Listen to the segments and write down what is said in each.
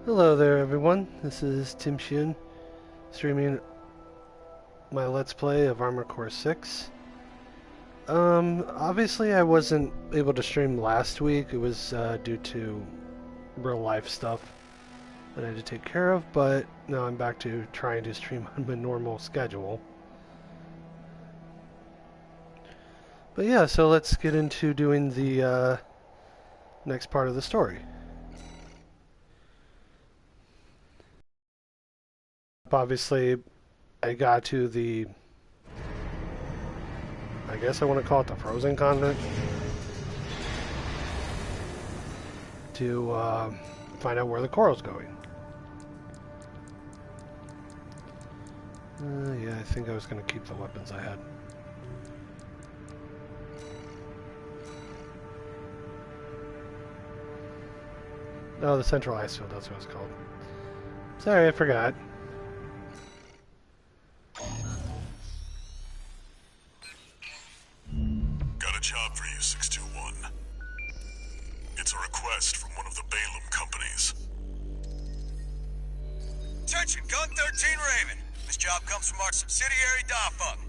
Hello there, everyone. This is Tim Shun, streaming my Let's Play of Armored Core 6. Obviously I wasn't able to stream last week. It was due to real life stuff that I had to take care of, but now I'm back to trying to stream on my normal schedule. But yeah, so let's get into doing the next part of the story. Obviously, I got to I guess I want to call it the frozen continent, to find out where the coral's going. Yeah, I think I was going to keep the weapons I had. Oh, the Central Ice Field, that's what it's called. Sorry, I forgot. Got a job for you, 621. It's a request from one of the Balaam companies. Attention, Gun 13 Raven. This job comes from our subsidiary, Dafeng.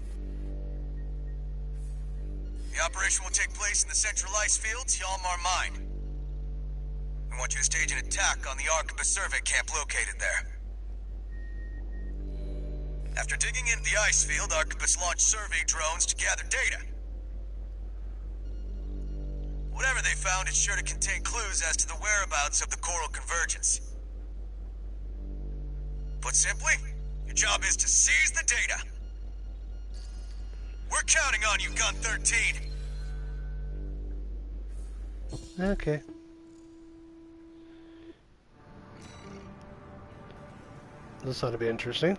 The operation will take place in the Central Ice Fields, Yalmar Mine. We want you to stage an attack on the Arquebus survey camp located there. After digging into the ice field, Arquebus launched survey drones to gather data. Whatever they found, it's sure to contain clues as to the whereabouts of the coral convergence. Put simply, your job is to seize the data. We're counting on you, Gun 13. Okay. This ought to be interesting.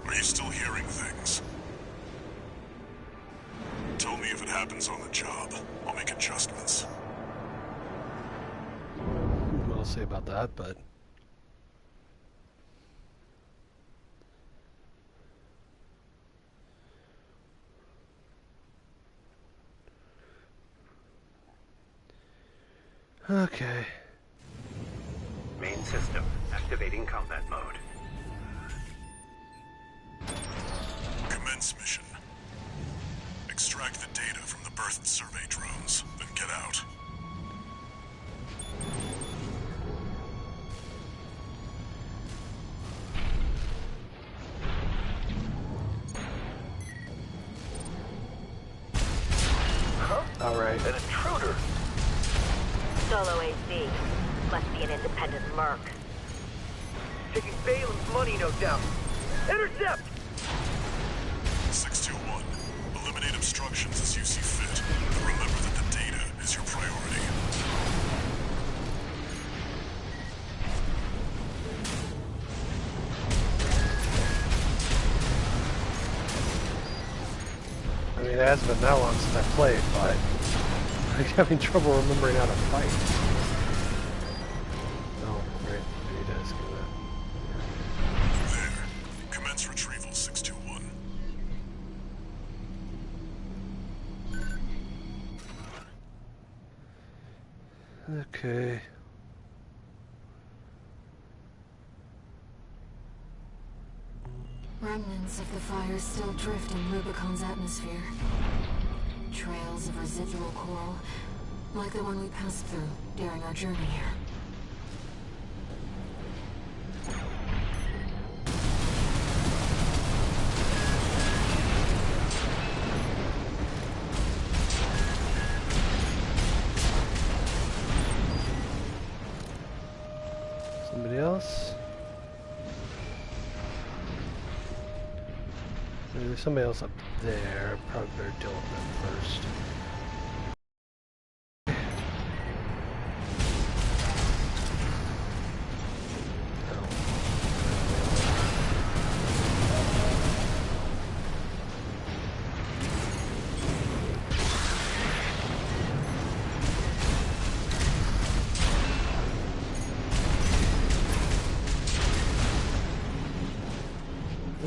Are you still hearing things? Tell me if it happens on the job. I'll make adjustments. What I'll say about that, but... Okay. Main system, activating combat mode. Commence mission. Extract the data from the birthed survey drones, then get out. Alright. An intruder! Solo AC. Must be an independent merc. Taking Balaam's money, no doubt. Intercept! 621. Eliminate obstructions as you see fit. Remember that the data is your priority. I mean, it hasn't been that long since I played, but I'm having trouble remembering how to fight. Oh, right. Maybe it is. There. Commence retrieval, 621. Okay. Remnants of the fire still drift in Rubicon's atmosphere. Trails of residual coral, like the one we passed through during our journey here. Somebody else? There's somebody else up there. Probably better deal with them first.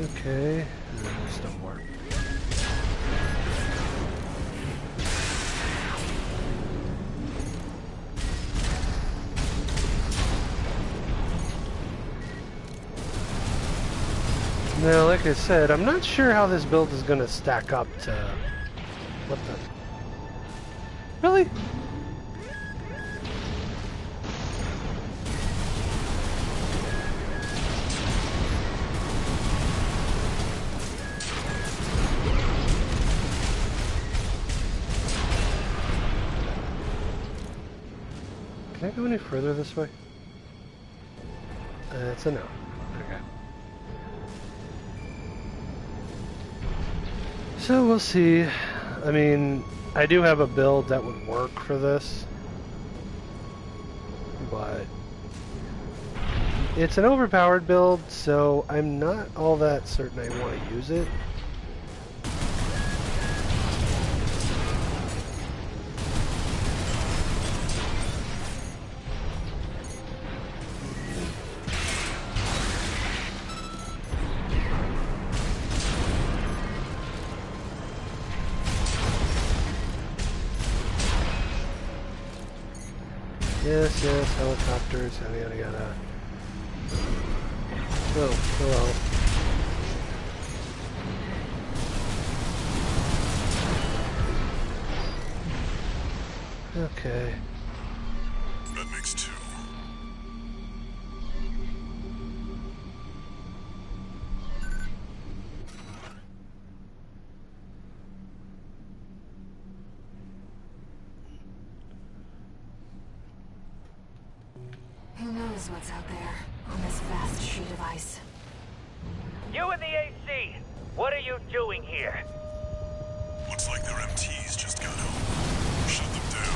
Okay, this don't work. Now, like I said, I'm not sure how this build is going to stack up to... What the... Really? Can I go any further this way? It's a no. Okay. So we'll see. I mean, I do have a build that would work for this, but it's an overpowered build, so I'm not all that certain I want to use it. Yes, yes, helicopters, yada yada yada. Oh, hello. Okay. That makes two. Who knows what's out there on this vast sheet of ice? You in the AC! What are you doing here? Looks like their MTs just got home. Shut them down.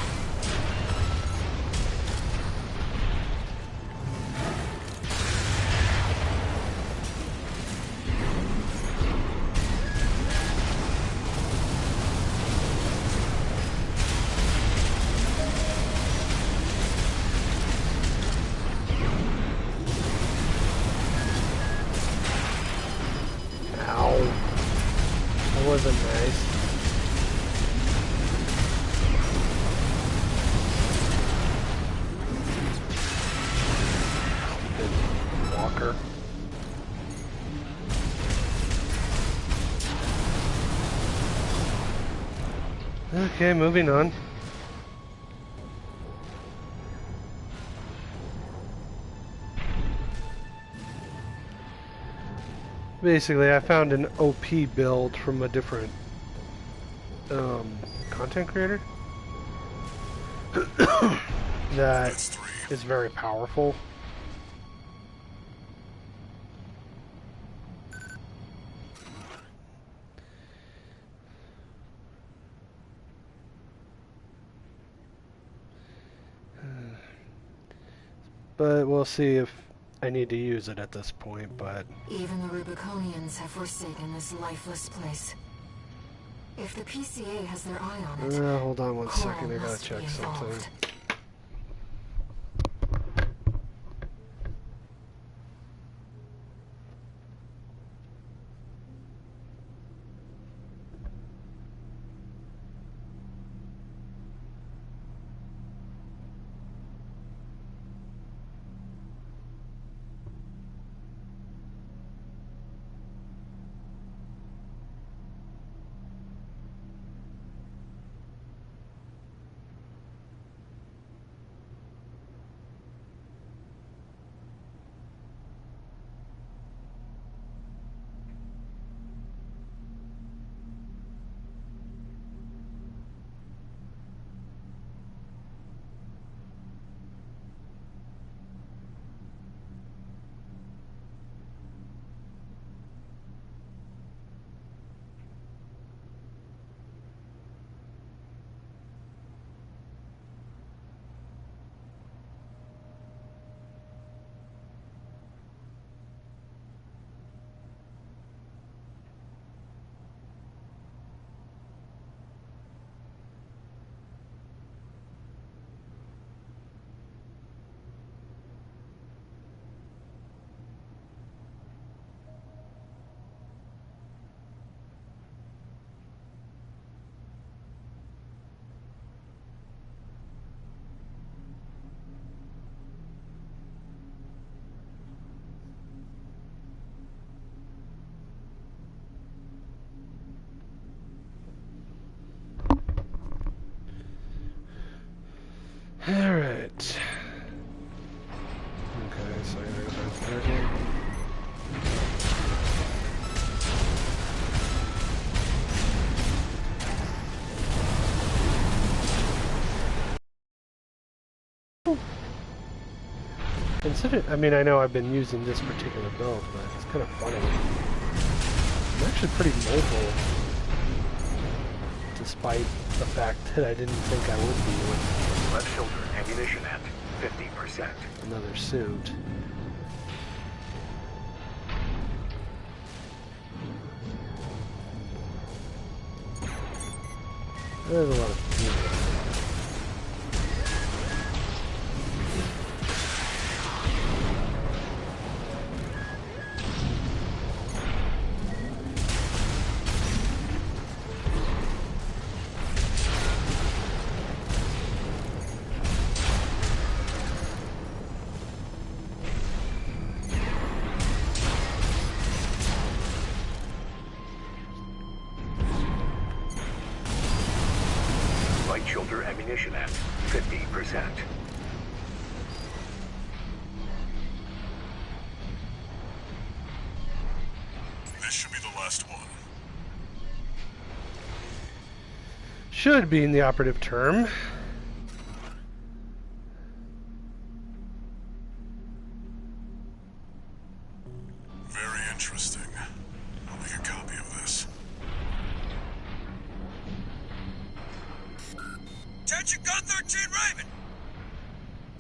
Ow. That wasn't nice. Stupid walker. Okay, moving on. Basically, I found an OP build from a different content creator that That's three. is very powerful. But we'll see if I need to use it at this point, but... Even the Rubiconians have forsaken this lifeless place. If the PCA has their eye on it, hold on one Coral second, I gotta must be check something. involved. Consider, I mean, I know I've been using this particular build, but it's kind of funny. I'm actually pretty mobile, despite the fact that I didn't think I would be with Left shoulder ammunition at 50%. another suit. There's a lot of people. Right shoulder ammunition at 50%. This should be the last one. Should be in the operative term. Very interesting. I'll make a copy of this. Attention Gun 13 Raven!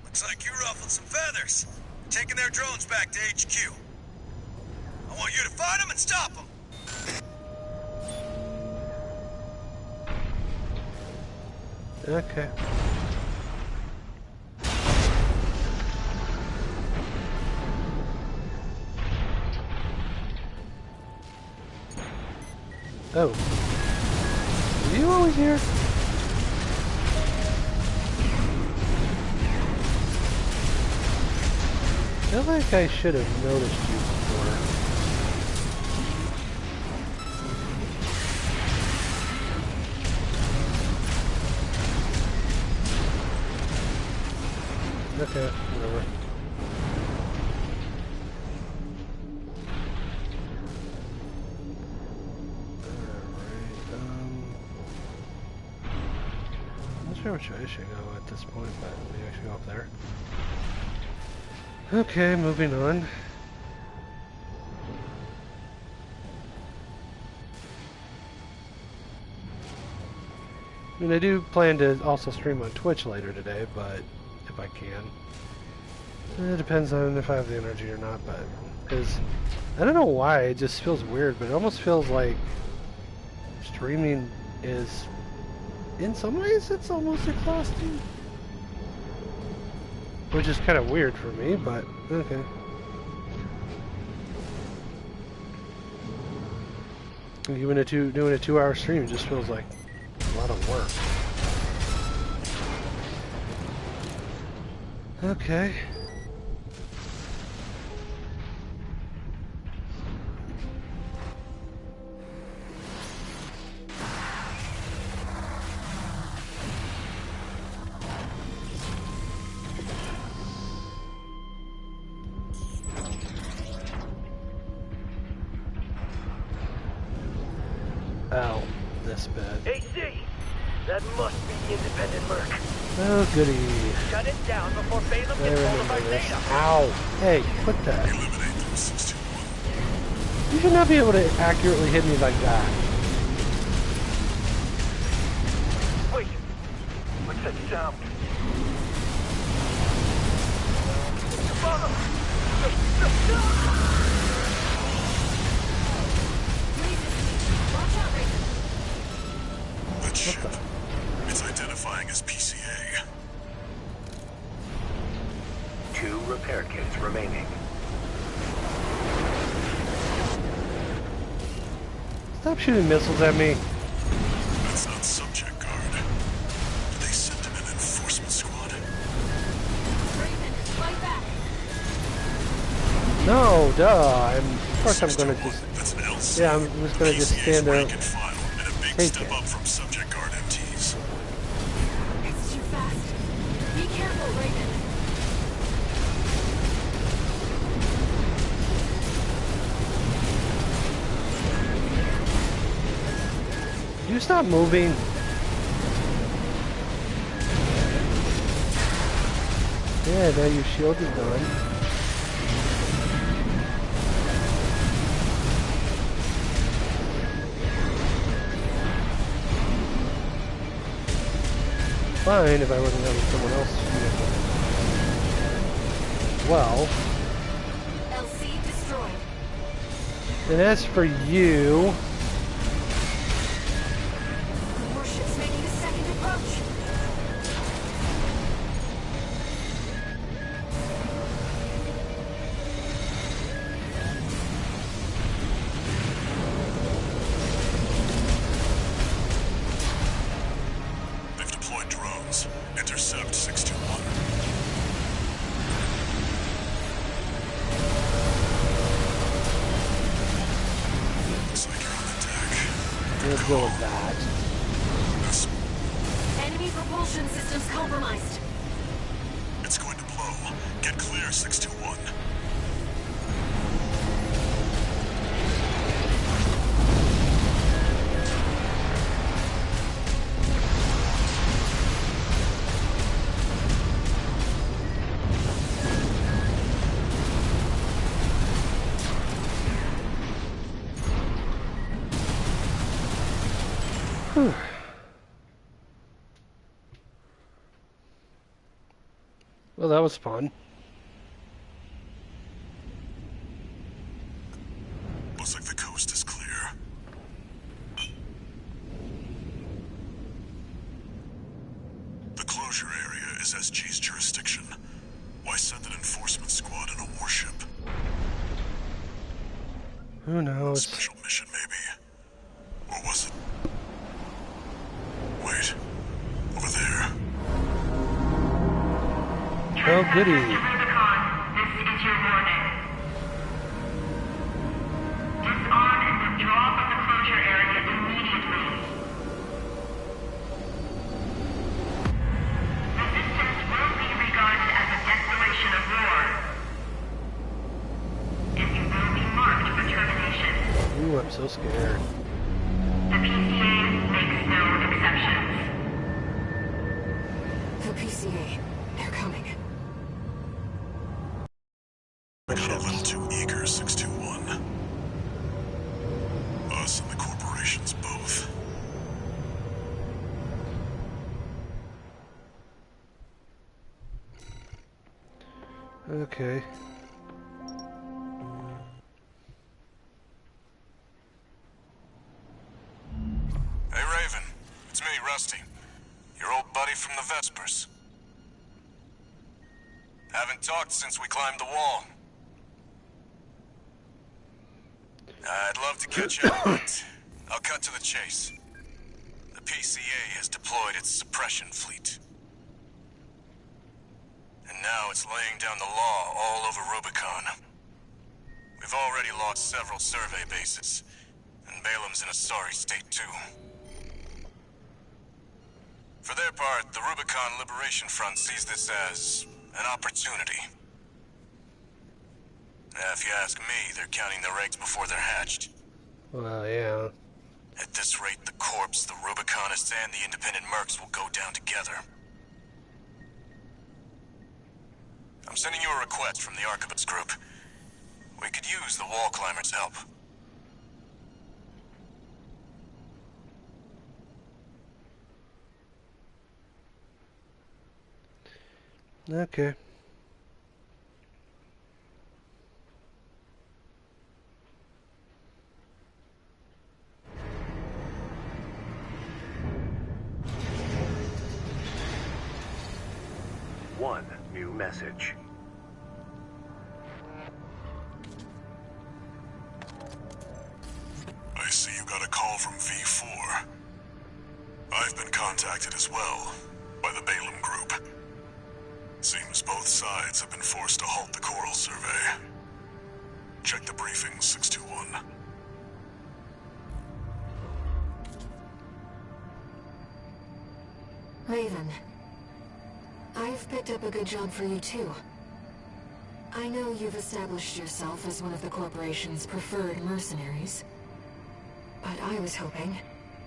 Looks like you ruffled some feathers. Taking their drones back to HQ. I want you to find them and stop them. Okay. Oh. Are you always here? I feel like I should have noticed you before. Okay, whatever. I'm not sure which way I should go at this point, but maybe I should go up there. Okay, moving on. I mean, I do plan to also stream on Twitch later today, but if I can. It depends on if I have the energy or not, but because I don't know why, it just feels weird, but it almost feels like streaming is, in some ways, it's almost exhausting. Which is kind of weird for me, but okay. Even doing a 2-hour stream just feels like a lot of work. Okay. Ow, this bad. AC! That must be the independent merc. Oh, goody. Shut it down before Balaam I gets hold of remember our this. data. Ow. Hey, quit that. Eliminate them, 621. You should not be able to accurately hit me like that. Wait. What's that sound? That ship. It's identifying as PCA. 2 repair kits remaining. Stop shooting missiles at me. That's not subject guard. Did they send in an enforcement squad? No, duh. Of course I'm gonna just... That's an LC. Yeah, I'm just gonna just PCA's stand there. rank and file, and a big Take step it. up from subject guard MTs. It's too fast. Be careful, Raven. You stop moving. Yeah, now your shield is done. fine if I wasn't having someone else shoot it. Well, LC destroyed. and as for you, The warship's making a second approach. They've deployed drones. Intercept 621. Looks like you're on the deck. we'll deal with that. This, Enemy propulsion systems compromised. it's going to blow. Get clear, 621. Well, that was fun. Looks like the coast is clear. The closure area is SG's jurisdiction. Why send an enforcement squad in a warship? Who knows? Special mission, maybe. Or was it? Wait. Over there. Oh, goody. Rubicon, this is your warning. Disarm and withdraw from the closure area immediately. Resistance will be regarded as a declaration of war. And you will be marked for termination. Ooh, I'm so scared. The PCA makes no exceptions. The PCA. They're coming. Got a little too eager, 621. Us and the corporations both. Okay. Hey, Raven. It's me, Rusty. Your old buddy from the Vespers. Haven't talked since we climbed the wall. I'd love to catch up, but I'll cut to the chase. The PCA has deployed its suppression fleet. And now it's laying down the law all over Rubicon. We've already lost several survey bases, and Balam's in a sorry state too. For their part, the Rubicon Liberation Front sees this as an opportunity. If you ask me, they're counting their eggs before they're hatched. Well, yeah. At this rate, the Corps, the Rubiconists, and the independent mercs will go down together. I'm sending you a request from the Archibus Group. We could use the wall climbers' help. Okay. One new message. I see you got a call from V4. I've been contacted as well, by the Balam Group. Seems both sides have been forced to halt the Coral survey. Check the briefing, 621. Raven. I've picked up a good job for you too. I know you've established yourself as one of the corporation's preferred mercenaries. But I was hoping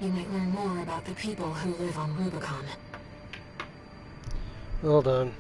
you might learn more about the people who live on Rubicon. Well done.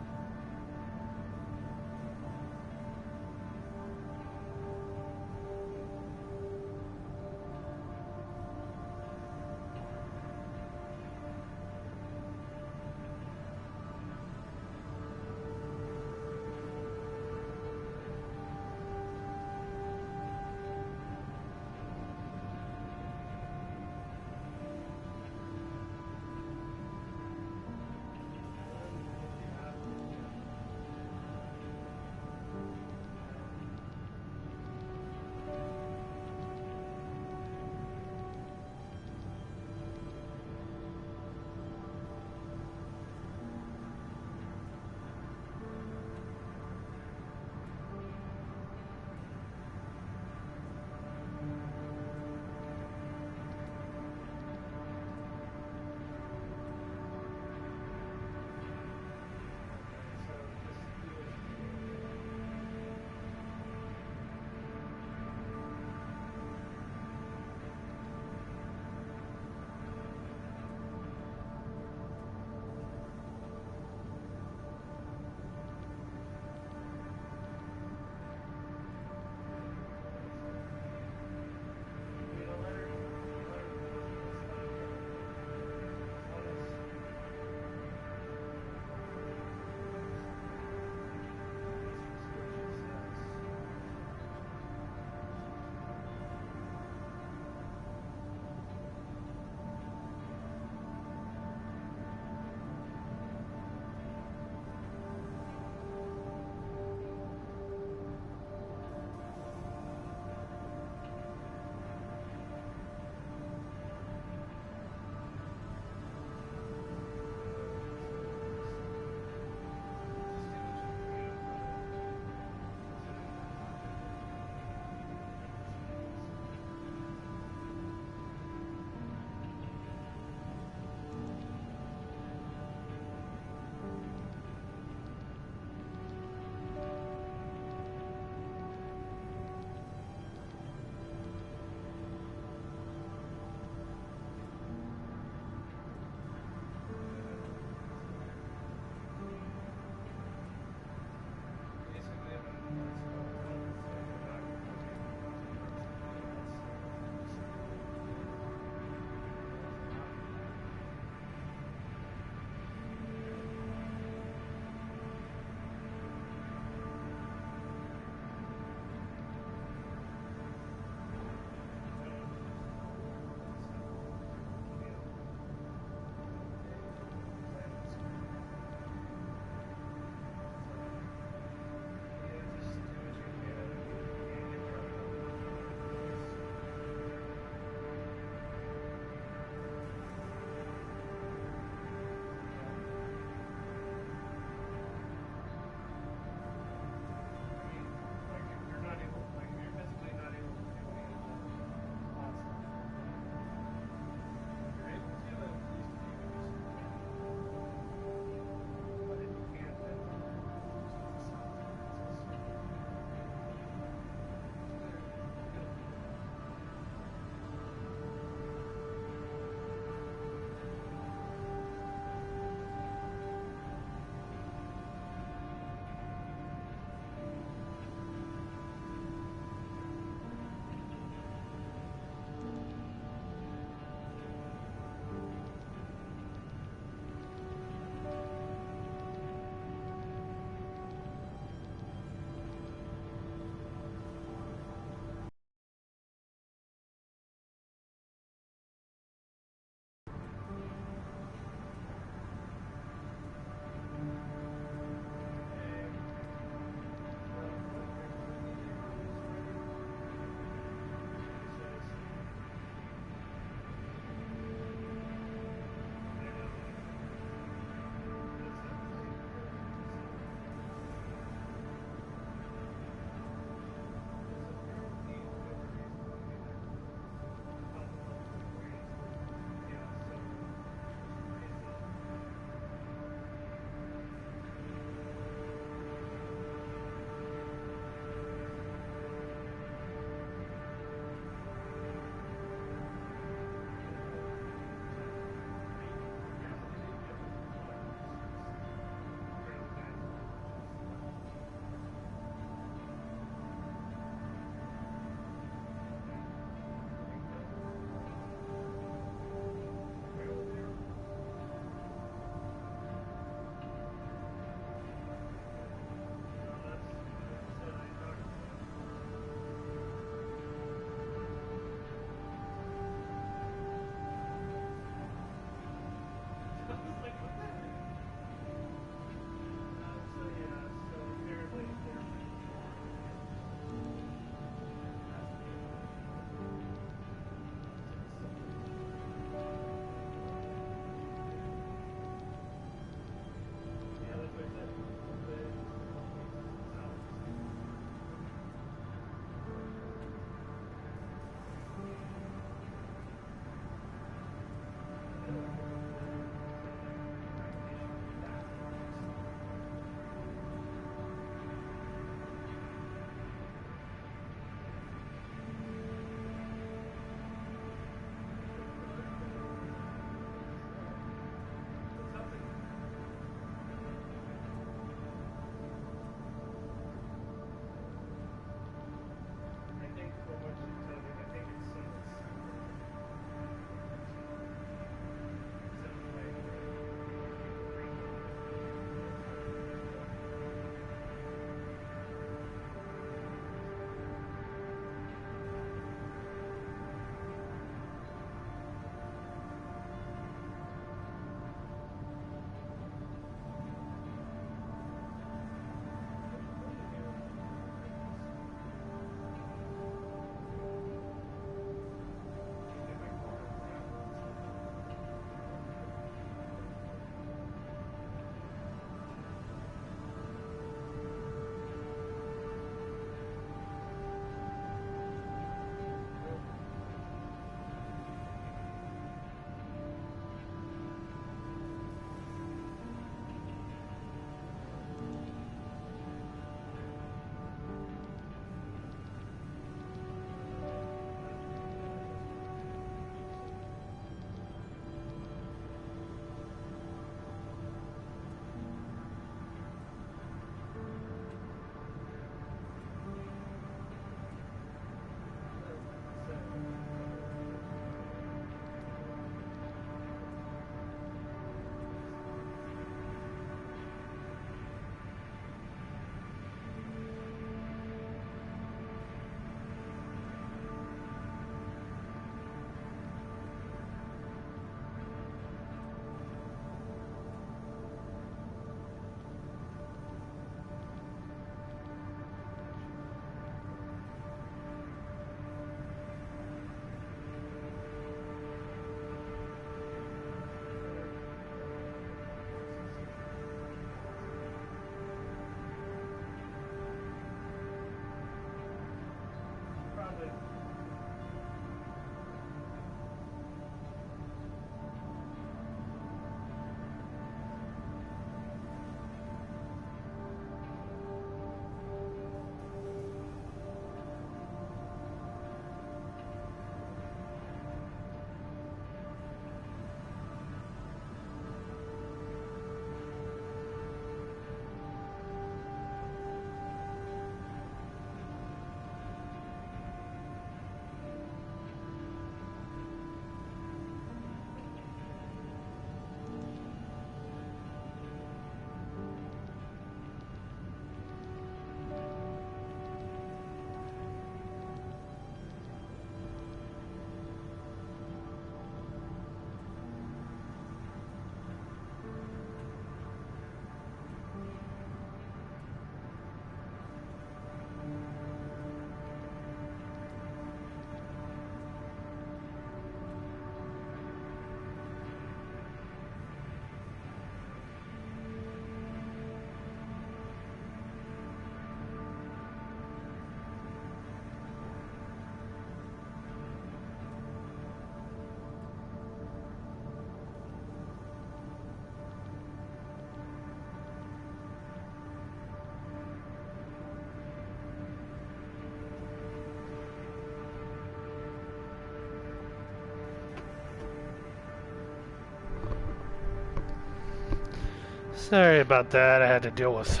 Sorry about that. I had to deal with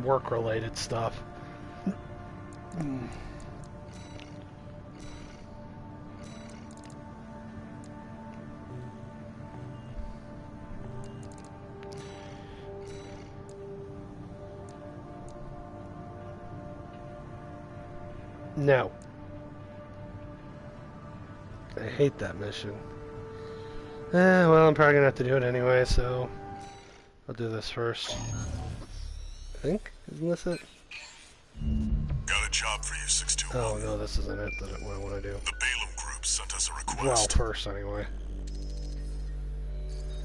work-related stuff. No. I hate that mission. Well, I'm probably gonna have to do it anyway, so I'll do this first. I think? Isn't this it? Got a job for you, 621. Oh, no, this isn't it. That's what I want to do. The Balaam Group sent us a request. Well, first, anyway.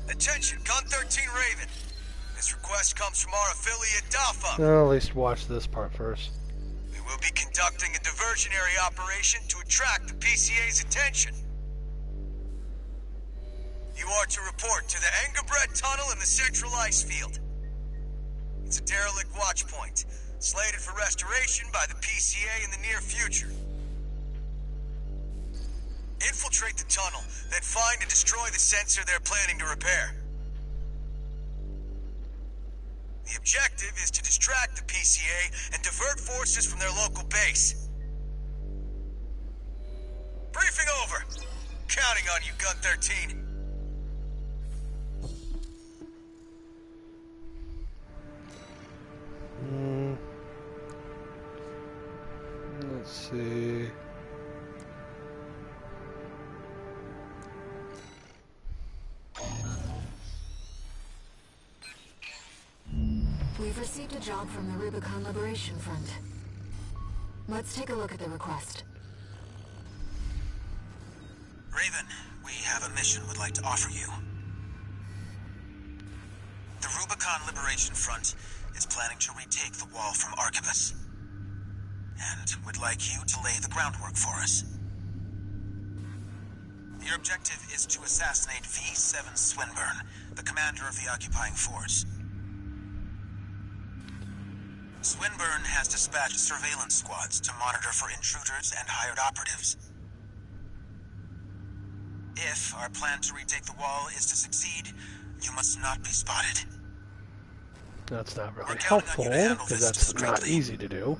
Attention, Gun 13 Raven. This request comes from our affiliate DAFA. Well, at least watch this part first. We will be conducting a diversionary operation to attract the PCA's attention. You are to report to the Engebret Tunnel in the Central Ice Field. It's a derelict watch point, slated for restoration by the PCA in the near future. Infiltrate the tunnel, then find and destroy the sensor they're planning to repair. The objective is to distract the PCA and divert forces from their local base. Briefing over. Counting on you, Gun 13. Let's see. We've received a job from the Rubicon Liberation Front. Let's take a look at the request. Raven, we have a mission we'd like to offer you. The Rubicon Liberation Front is planning to retake the wall from Arquebus, and would like you to lay the groundwork for us. Your objective is to assassinate V7 Swinburne, the commander of the occupying force. Swinburne has dispatched surveillance squads to monitor for intruders and hired operatives. If our plan to retake the wall is to succeed, you must not be spotted. That's not really We're counting on helpful, you to handle because this that's not discreetly. easy to do.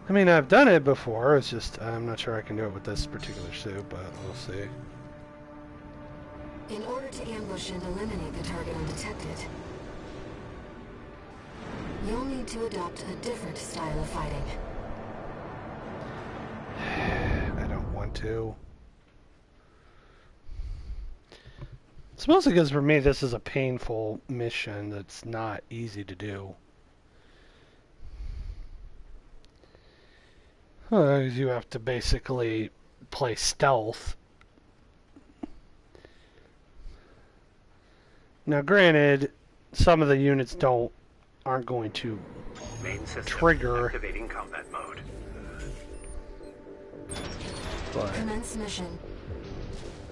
I mean, I've done it before, it's just, I'm not sure I can do it with this particular suit, but we'll see. In order to ambush and eliminate the target undetected, you'll need to adopt a different style of fighting. I don't want to. It's mostly because for me this is a painful mission that's not easy to do. You have to basically play stealth. Now granted, some of the units aren't going to Main system trigger. activating combat mode. But Commence mission.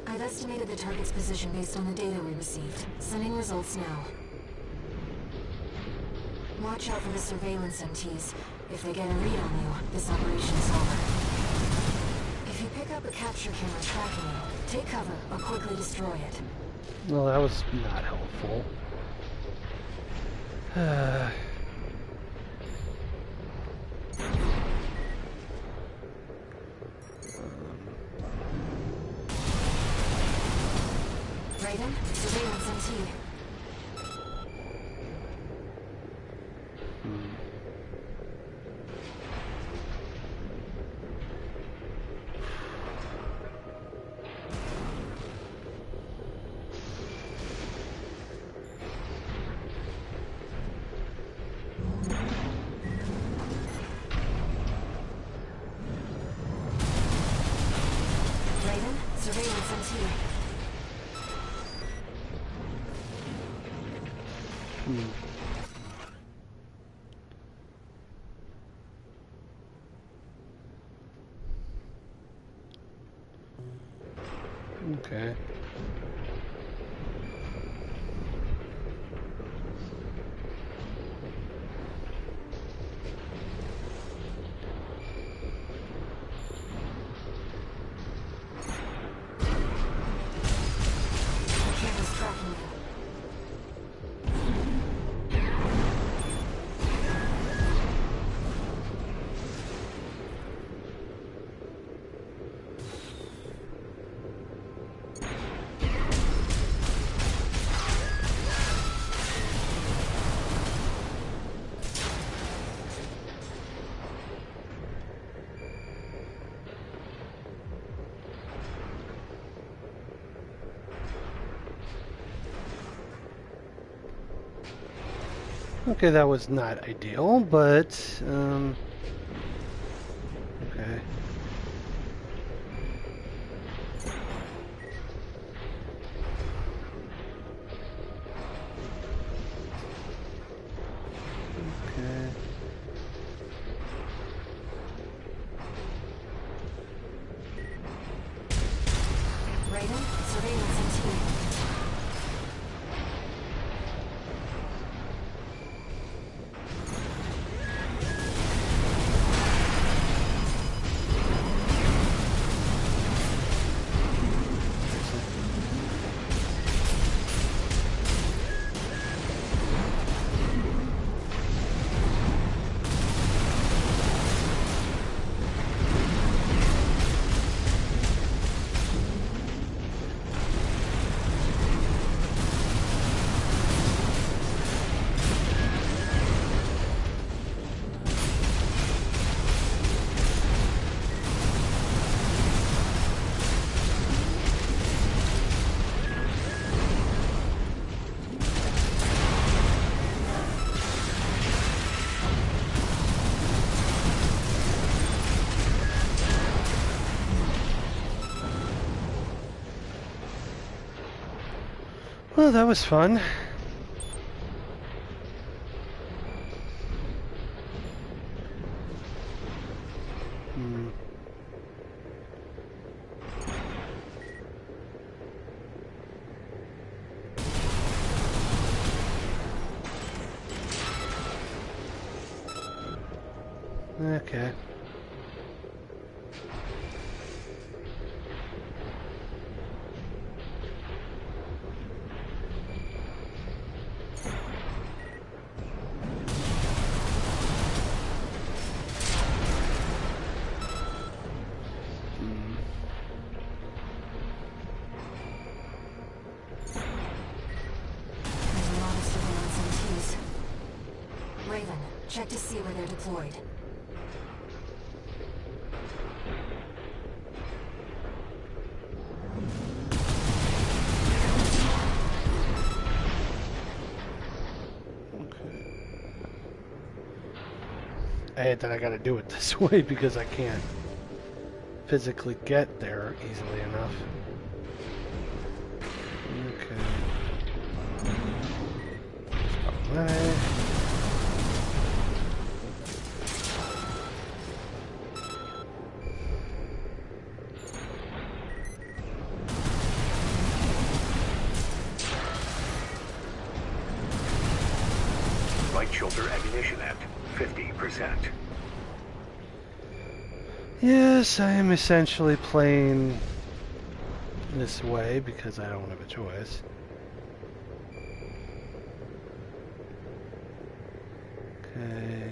I've estimated the target's position based on the data we received. Sending results now. Watch out for the surveillance MTs. If they get a read on you, this operation's over. If you pick up a capture camera tracking you, take cover or quickly destroy it. well, that was not helpful. Raven, surveillance MT. Raven, surveillance MT. Okay. Okay, that was not ideal, but, okay. Okay. Raven, surveillance on team. Well, that was fun. Okay. There's a lot of surveillance on T's. Raven, check to see where they're deployed. I hate that I gotta do it this way because I can't physically get there easily enough. Okay. Alright. Right shoulder ammunition at 50%. Yes, I am essentially playing this way because I don't have a choice. Okay.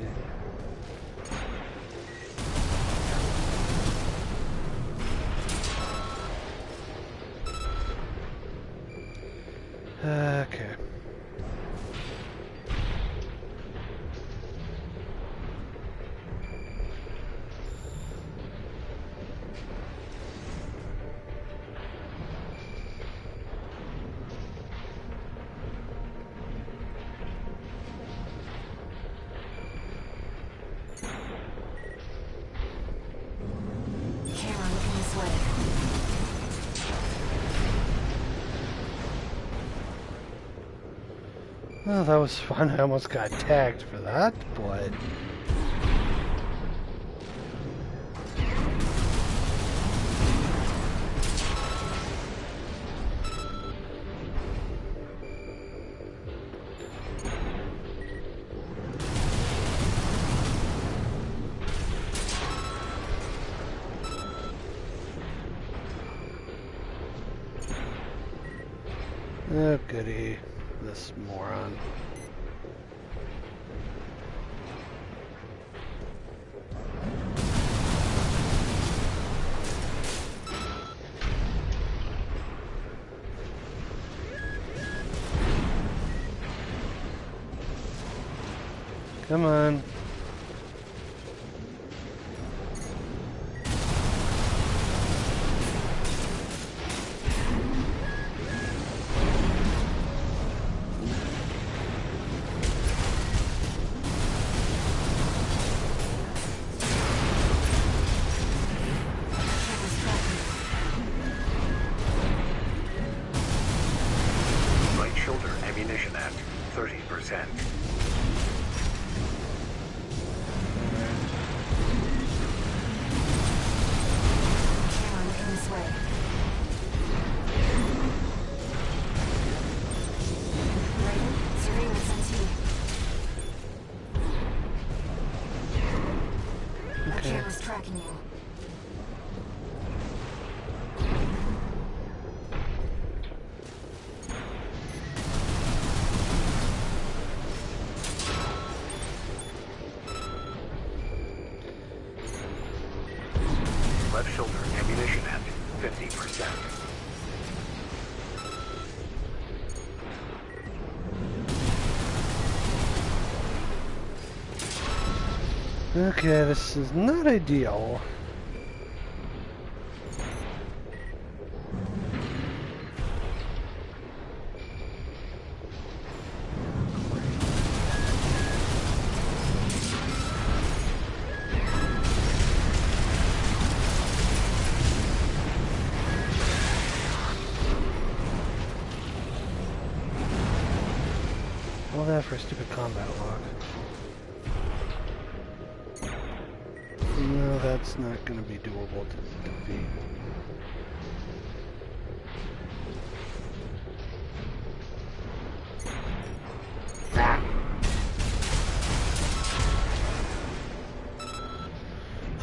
Okay. Camera looking this way. Well, that was fun. I almost got tagged for that, but... Oh, goody. This moron. Come on. 50%. Okay, this is not ideal. All that for a stupid combat log. No, that's not going to be doable to defeat.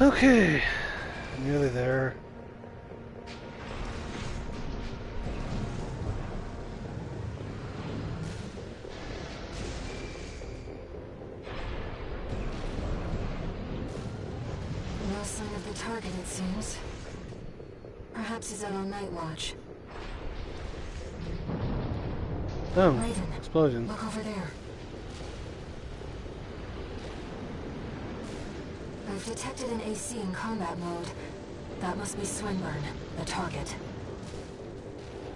Okay, nearly there. No sign of the target, it seems. Perhaps he's out on night watch. Oh, Raven, explosion. look over there. I've detected an AC in combat mode. That must be Swinburne, the target.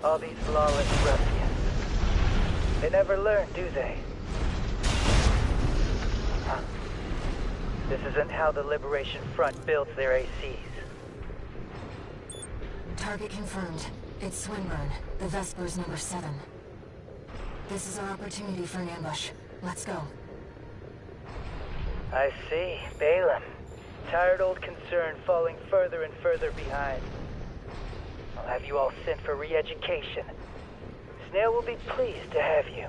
All these lawless ruffians. They never learn, do they? Huh. This isn't how the Liberation Front builds their ACs. Target confirmed. It's Swinburne, the Vespers number 7. This is our opportunity for an ambush. Let's go. I see. Balaam. Tired old concern falling further and further behind. I'll have you all sent for re-education. Snail will be pleased to have you.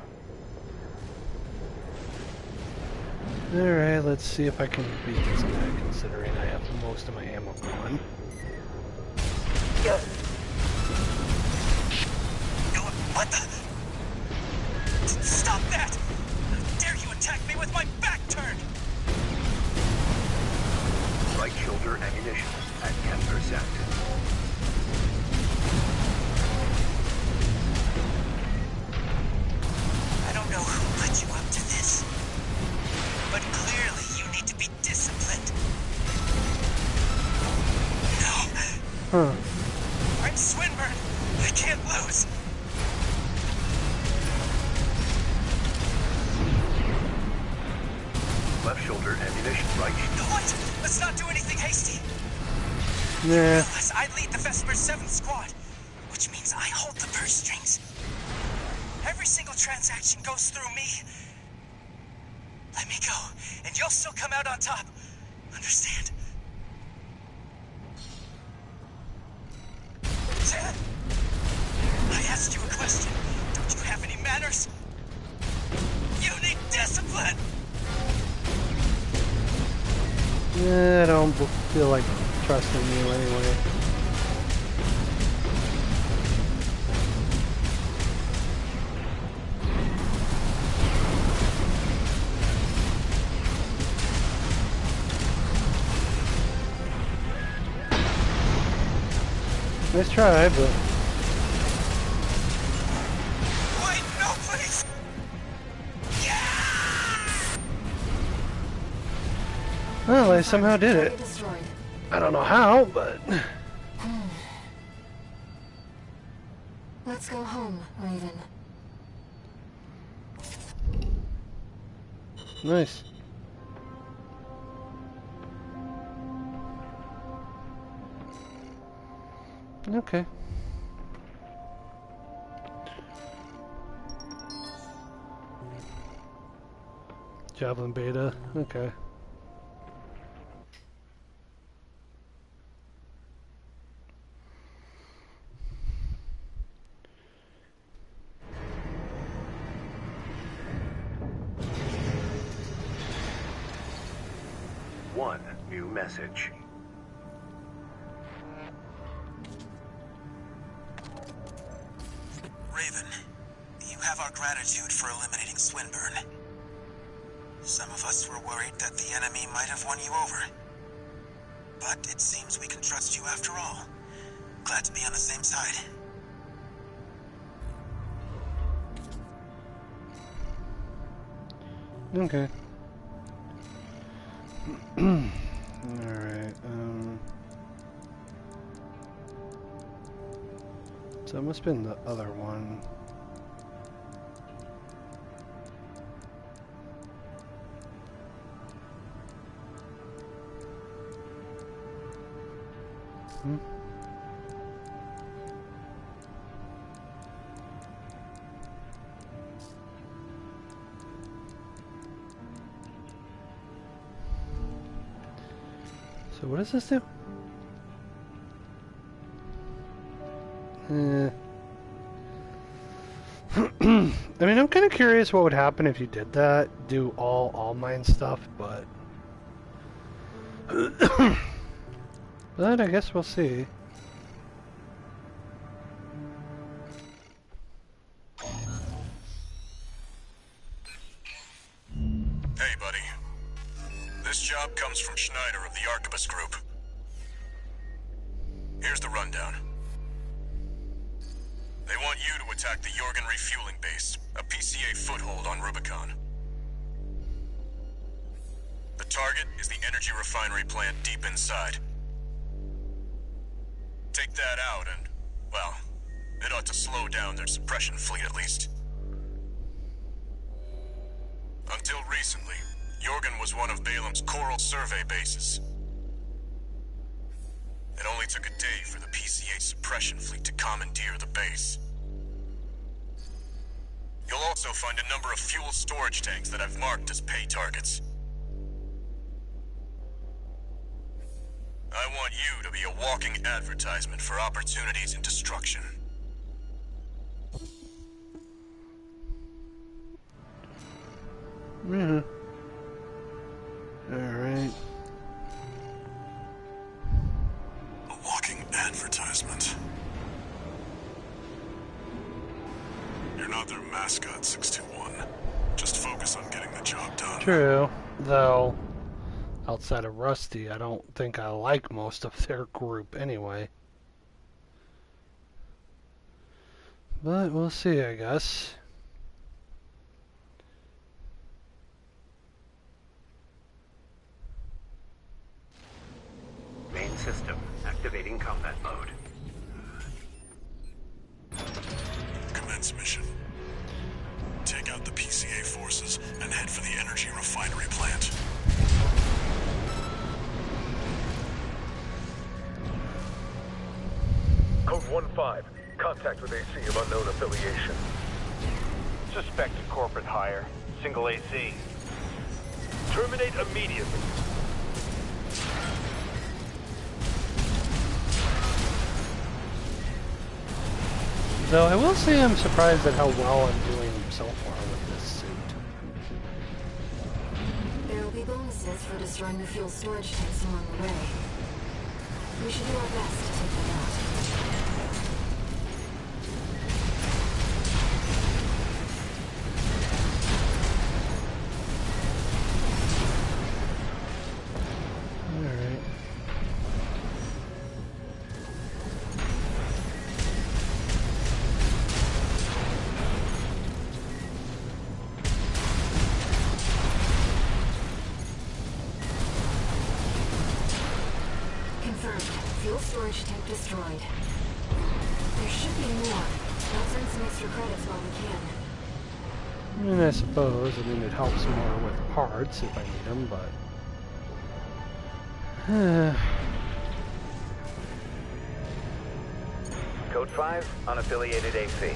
Alright, let's see if I can beat this guy, considering I have most of my ammo gone. Go. What the? Stop that! How dare you attack me with my back turned? Right shoulder ammunition at 10%. I don't know who led you up to this, but clearly you need to be disciplined. No. Huh. I'm Swinburne. I can't lose. Left shoulder ammunition right. What? Let's not do anything hasty. Nah. Realize I lead the Vesper 7th squad, which means I hold the purse strings. Every single transaction goes through me. Let me go, and you'll still come out on top. Understand? Dad, I asked you a question. Don't you have any manners? You need discipline! I don't feel like trusting you anyway. Nice try, but... Wait, no, please! Well, I somehow did it. Target destroyed. I don't know how, but... Let's go home, Raven. Nice. Okay. Javelin beta, okay. One new message. Raven, you have our gratitude for eliminating Swinburne. Some of us were worried that the enemy might have won you over. But it seems we can trust you after all. Glad to be on the same side. Okay. Alright, so it must have been the other one. So what does this do? I mean, I'm kind of curious what would happen if you did that. Do all mine stuff, but... but I guess we'll see. Hey, buddy. This job comes from Schneider of the Arquebus Group. Here's the rundown. They want you to attack the Jorgen refueling base, a PCA foothold on Rubicon. The target is the energy refinery plant deep inside. Take that out and, well, it ought to slow down their suppression fleet at least. Until recently, Jorgen was one of Balam's Coral Survey bases. It only took a day for the PCA suppression fleet to commandeer the base. You'll also find a number of fuel storage tanks that I've marked as pay targets. I want you to be a walking advertisement for opportunities in destruction. Yeah. Alright. A walking advertisement. You're not their mascot, 621. Just focus on getting the job done. True, though, outside of Rusty, I don't think I like most of their group anyway. But we'll see, I guess. Main system activating combat mode. Commence mission. Take out the PCA forces and head for the energy refinery plant. Code 1-5. Contact with AC of unknown affiliation. Suspected corporate hire. Single AC. Terminate immediately. Though I will say I'm surprised at how well I'm doing so far with this suit. There will be bonuses for destroying the fuel storage tanks along the way. We should do our best to take them out. Alright. Confirmed. Fuel storage tank destroyed. There should be more. Let's earn some extra credits while we can. I mean, I suppose. I mean, it helps more with parts if I need them, but... Code 5, unaffiliated AC.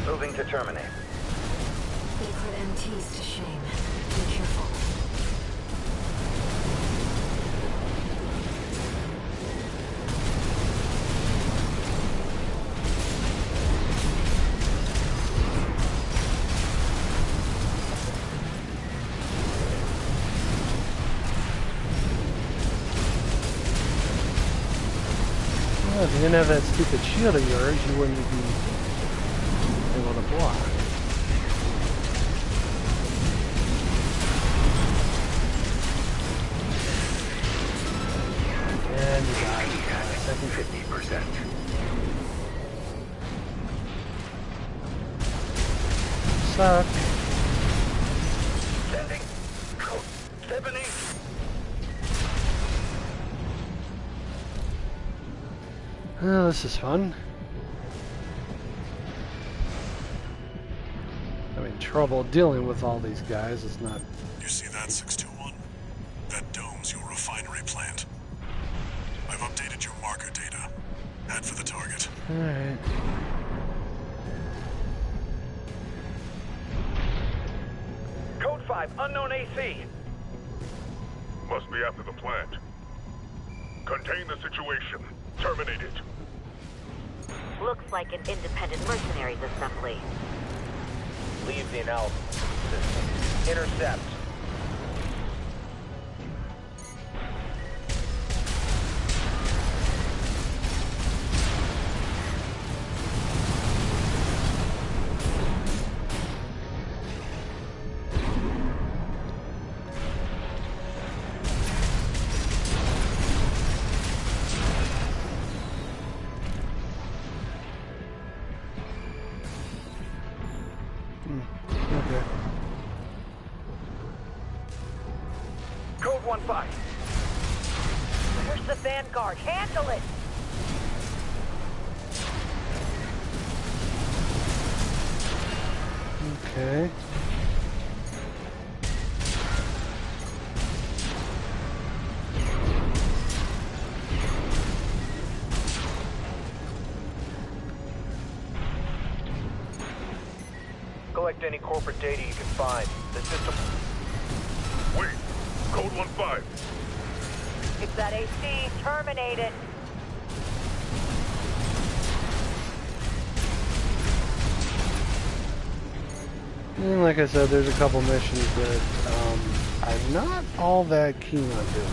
Moving to terminate. They put MTs to shame. Be careful. Well, if you didn't have that stupid shield of yours, you wouldn't be able to block. And you died. 50%. Suck. Sending code 70. Oh, this is fun. Having trouble dealing with all these guys is not... You see that, 621? That dome's your refinery plant. I've updated your marker data. Head for the target. Alright. Code 5, unknown AC. Must be after the plant. Contain the situation. Terminate it. Looks like an independent mercenaries assembly. Leave the analysis system. Intercept. Okay. Code 1-5. Where's the Vanguard? Handle it! Okay. Collect any corporate data you can find. The system... Wait. Code 1-5. It's that AC. Terminate it. And like I said, there's a couple missions that I'm not all that keen on doing.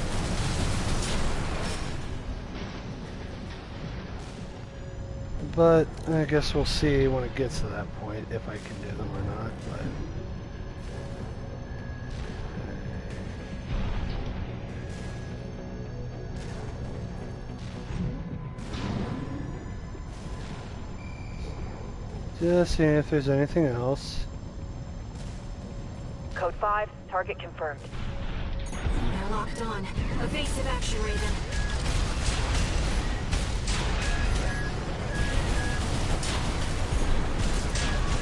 But I guess we'll see when it gets to that point if I can do them or not. But just seeing if there's anything else. Code 5, target confirmed. They're locked on. Evasive action, Raven.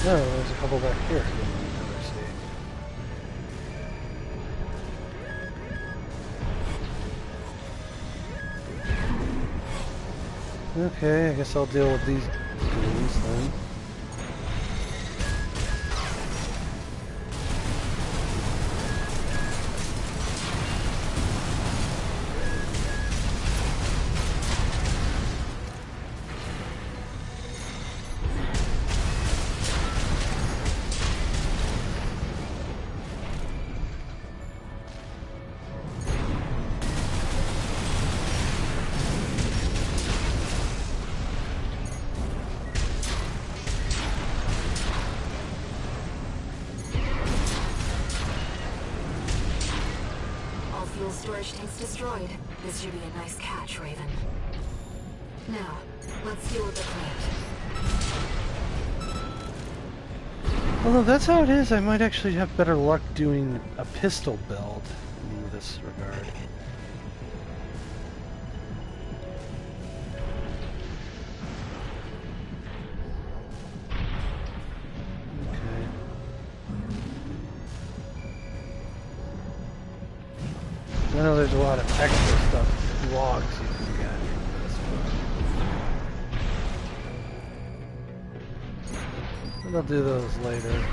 No, there's a couple back here. Let's see. Okay, I guess I'll deal with these goons then. Fuel storage tanks destroyed. This should be a nice catch, Raven. Now, let's deal with the plant. Although that's how it is, I might actually have better luck doing a pistol build in this regard. I know there's a lot of extra stuff, logs you can get from this, but I'll do those later.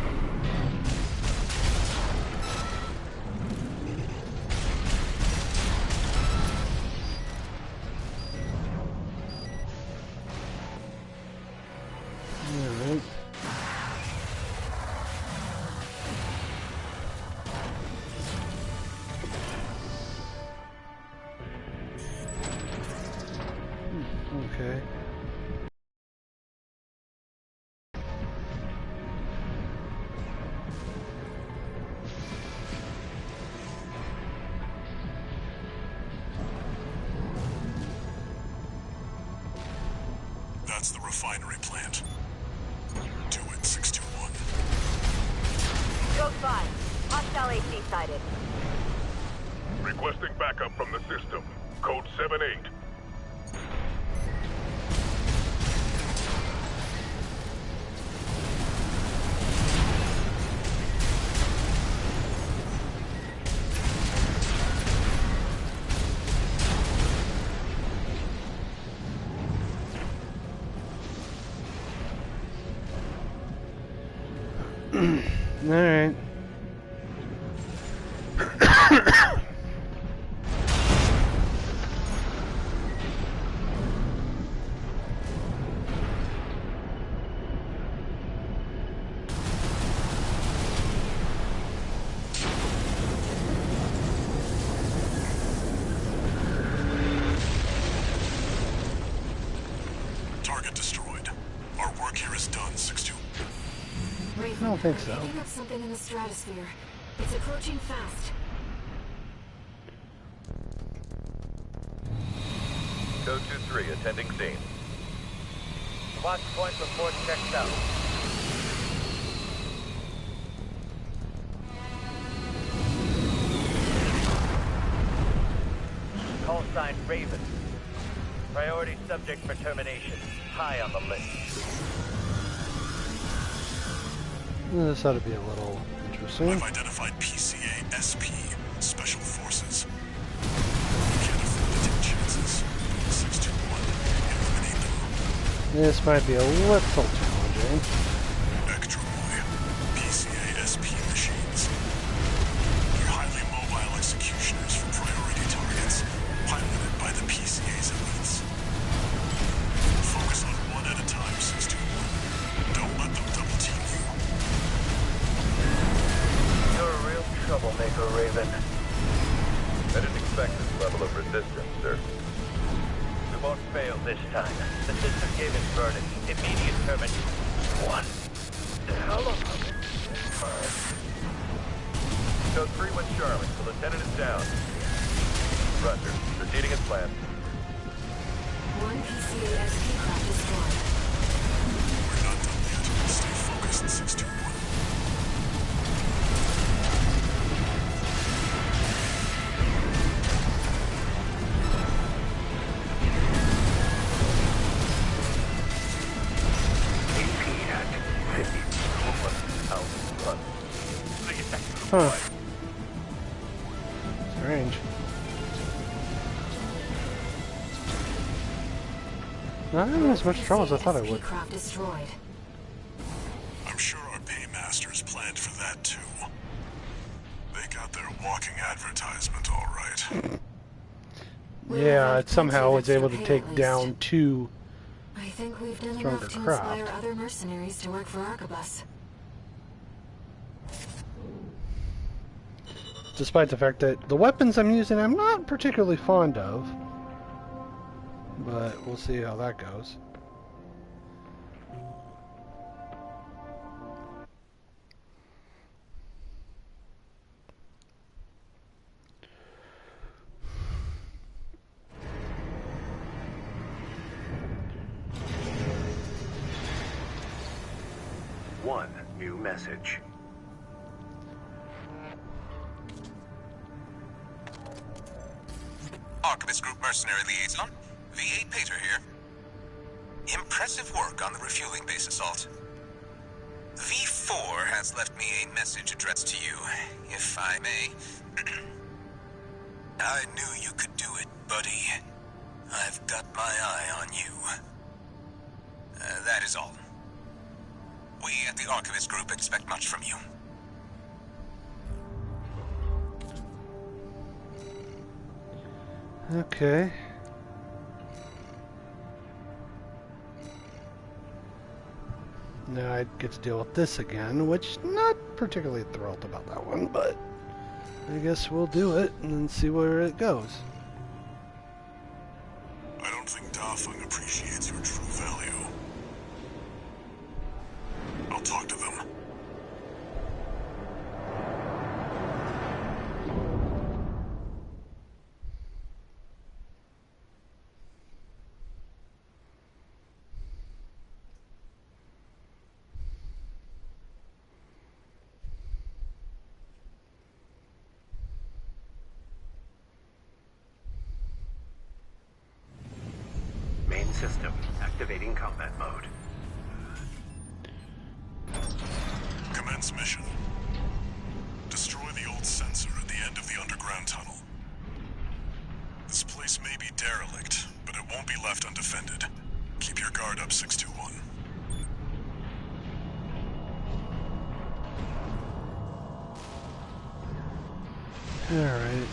Alright. Okay. That's the refinery plant. Do it, 621. Code 5. Hostile AC sighted. Requesting backup from the system. Code 78. Alright. Target destroyed. Our work here is done, 621. I don't think so. Picking up something in the stratosphere. It's approaching fast. Code 2-3, attending scene. Watch point report checked out. Call sign Raven. Priority subject for termination. High on the list. This ought to be a little interesting. I've identified PCA SP, Special Forces. You can't afford to take chances. 621, eliminate them. This might be a little challenging. Ektromoy, PCA SP machines. They're highly mobile executioners for priority targets, piloted by the PCA's elites. Focus on one at a time, 621. Don't let them double team you. You're a real troublemaker, Raven. I didn't expect this level of resistance, sir. We won't fail this time. The system gave its verdict. Immediate termination. What the hell of Code 3 went Charlie. The lieutenant is down. Roger. Proceeding as planned. One PCA SP craft destroyed. We're not done yet. Stay focused, 621. AP at 50. Huh. Strange. Not having as much trouble as I thought I would. Craft destroyed. I'm sure our paymasters planned for that too. They got their walking advertisement all right. Yeah, it somehow was able to take down two. I think we've done Stronger enough to craft. inspire other mercenaries to work for Arquebus. Despite the fact that the weapons I'm using I'm not particularly fond of. But we'll see how that goes. One new message. Arquebus Group Mercenary Liaison, V8 Pater here. Impressive work on the refueling base assault. V4 has left me a message addressed to you, if I may. I knew you could do it, buddy. I've got my eye on you. That is all. We at the Arquebus Group expect much from you. Okay. Now I get to deal with this again, which not particularly thrilled about that one, but I guess we'll do it and then see where it goes. I don't think Dafeng appreciates your true value. I'll talk to them. system. Activating combat mode. Commence mission. Destroy the old sensor at the end of the underground tunnel. This place may be derelict, but it won't be left undefended. Keep your guard up, 621. Alright.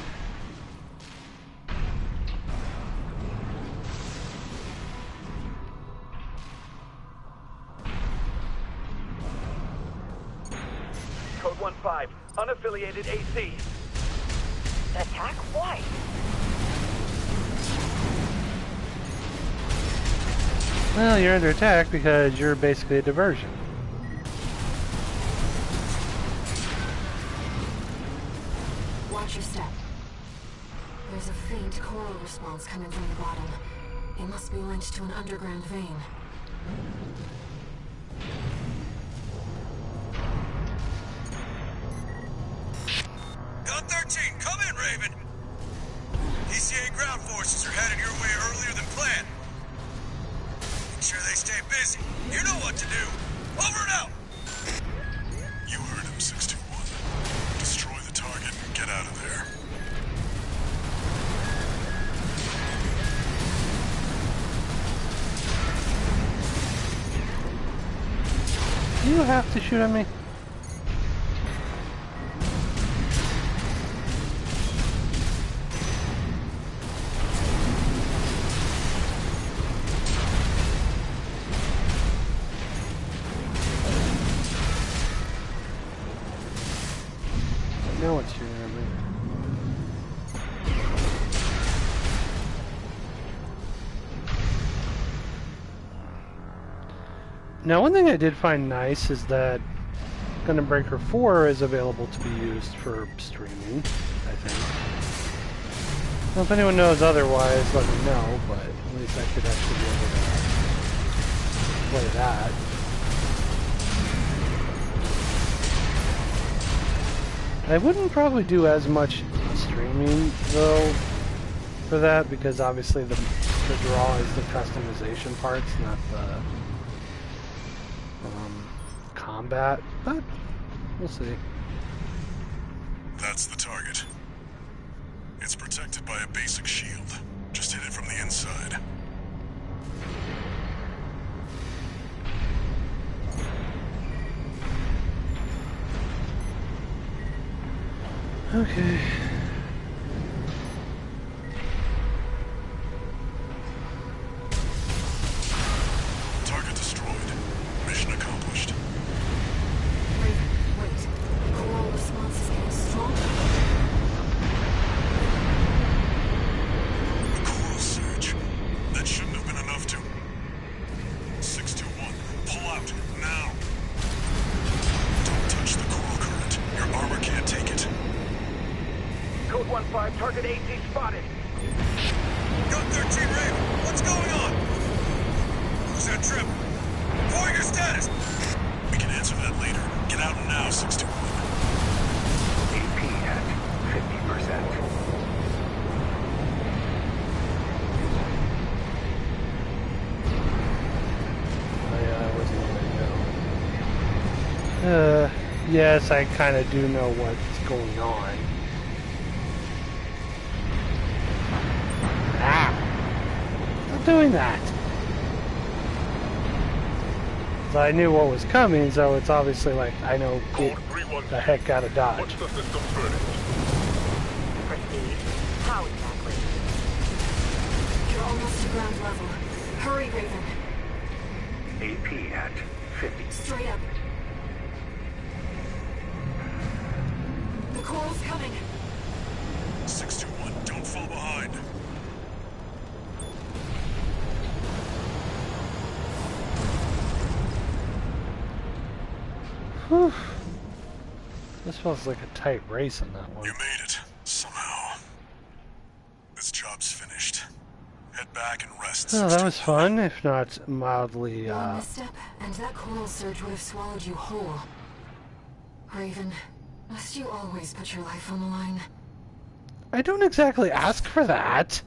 Code 1-5, unaffiliated AC. Attack? Why? Well, you're under attack because you're basically a diversion. Watch your step. There's a faint coral response coming from the bottom. It must be linked to an underground vein. Gun 13, come in, Raven. ECA ground forces are headed your way earlier than planned. Make sure they stay busy. You know what to do. Over and out. You heard him, 621. Destroy the target and get out of there. Do you have to shoot at me? No one's shooting at me. Now, one thing I did find nice is that Gundam Breaker 4 is available to be used for streaming, I think. Well, if anyone knows otherwise, let me know, but at least I could actually be able to play that. I wouldn't probably do as much streaming, though, for that, because obviously the draw is the customization parts, not the combat, but we'll see. That's the target. It's protected by a basic shield. Just hit it from the inside. Okay. Target destroyed. Mission accomplished. Wait. Coral response is getting stronger. A coral surge. That shouldn't have been enough to... 621, pull out, now! Don't touch the coral current. Your armor can't take it. Code 1-5, target AC spotted. Gun 13, Raven, what's going on? Who's that trip? Report your status. We can answer that later. Get out now, 621. AP at 50%. Oh yeah, that wasn't letting go. Yes, I kind of do know what's going on. Ah! Stop doing that! So I knew what was coming, so it's obviously like, I know, get the heck out of Dodge. What's the system verdict? Proceed. How exactly? You're almost to ground level. Hurry, Raven. AP at 50. Straight up. The coral's coming. 621, don't fall behind. Whew. This feels like a tight race on that one. You made it, somehow. This job's finished. Head back and rest. Oh, that was fun, if not mildly, One misstep, and that coral surge would have swallowed you whole. Raven, must you always put your life on the line? I don't exactly ask for that.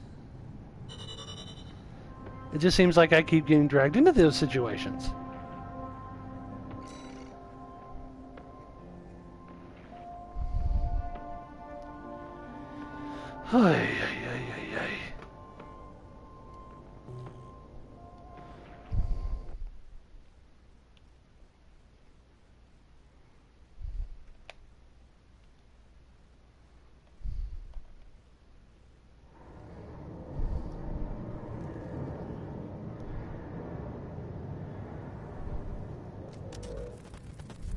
It just seems like I keep getting dragged into those situations. Ay, ay, ay, ay, ay.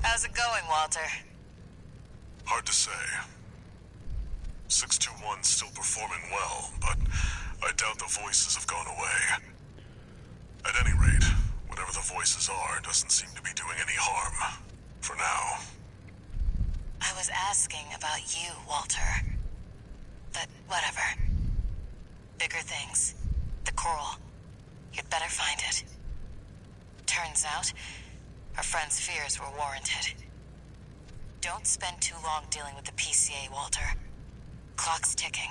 How's it going, Walter? Hard to say. 621's still performing well, but I doubt the voices have gone away. At any rate, whatever the voices are doesn't seem to be doing any harm. For now. I was asking about you, Walter. But whatever. Bigger things. The coral. You'd better find it. Turns out, our friend's fears were warranted. Don't spend too long dealing with the PCA, Walter. Clock's ticking.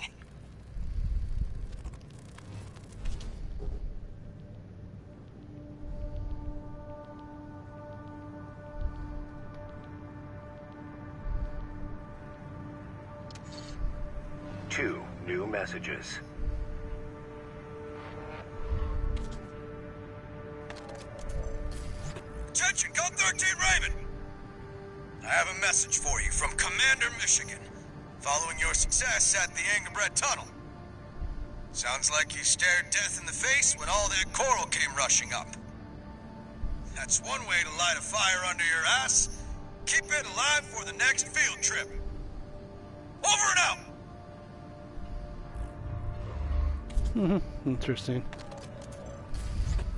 Two new messages. Attention, Code 13 Raven! I have a message for you from Commander Michigan, following your success at the Angerbred Tunnel. Sounds like you stared death in the face when all that coral came rushing up. That's one way to light a fire under your ass. Keep it alive for the next field trip. Over and out! Interesting.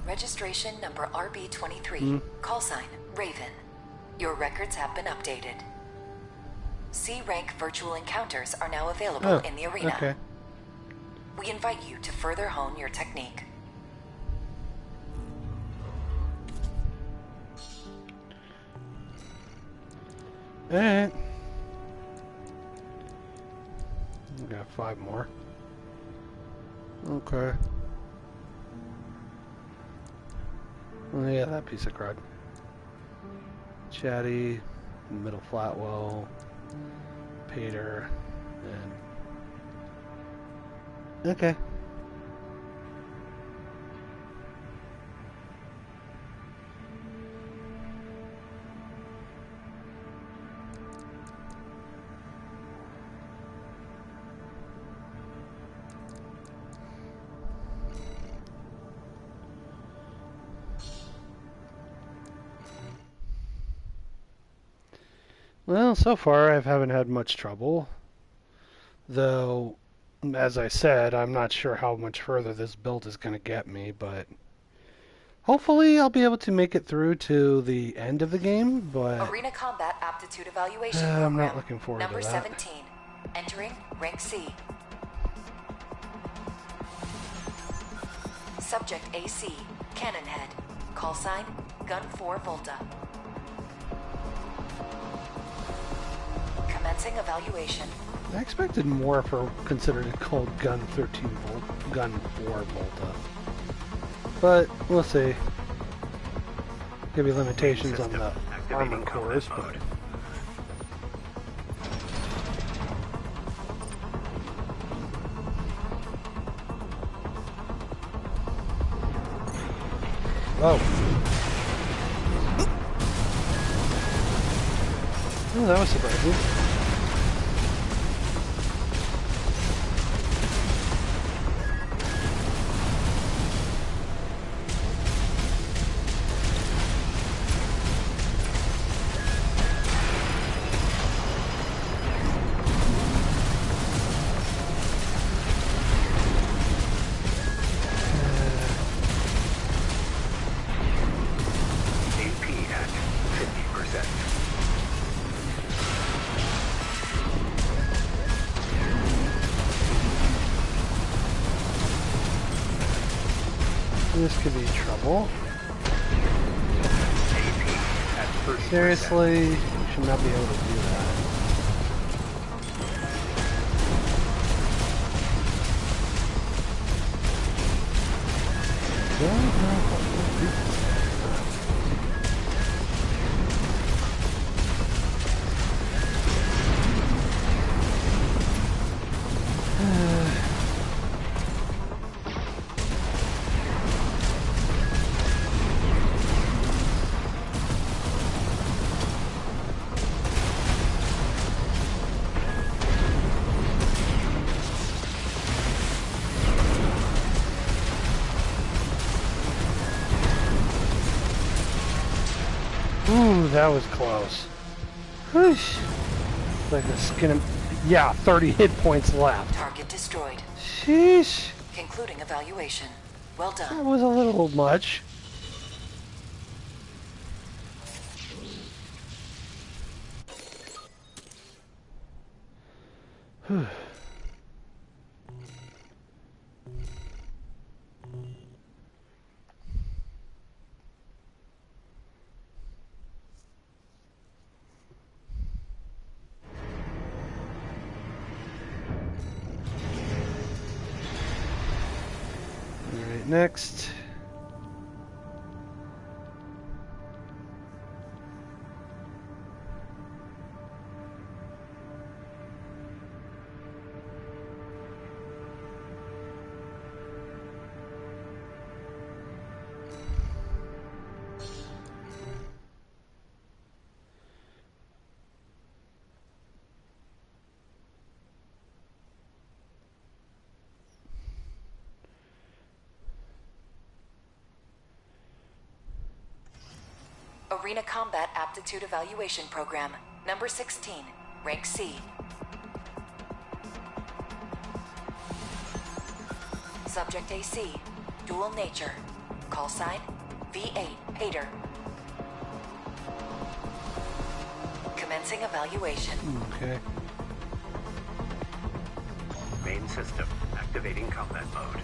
Registration number RB23. Call sign, Raven. Your records have been updated. C-rank virtual encounters are now available in the arena. Okay. We invite you to further hone your technique. Alright. We got 5 more. Okay. Oh, yeah, that piece of crud. Chatty, Middle Flatwell, Pater, and... Okay. Well, so far I haven't had much trouble, though, as I said, I'm not sure how much further this build is going to get me, but hopefully I'll be able to make it through to the end of the game, but Arena Combat Aptitude Evaluation I'm Program. not looking forward Number to that. 17. Entering Rank C. Subject AC, Cannon Head. Call sign, Gun 4 Volta. Commencing evaluation. I expected more for considering it called Gun 13 Volt, Gun 4 Volta. But we'll see. Maybe limitations on the armor cores, but oh, that was surprising. This could be trouble. Seriously, you should not be able to do that. Ooh, that was close. Whoosh. Like a skin of... Yeah, 30 hit points left. Target destroyed. Sheesh. Concluding evaluation. Well done. That was a little much. Whew. Alright, next. Arena Combat Aptitude Evaluation Program, number 16, rank C. Subject AC, dual nature. Call sign, V8, Hater. Commencing evaluation. Okay. Main system activating combat mode.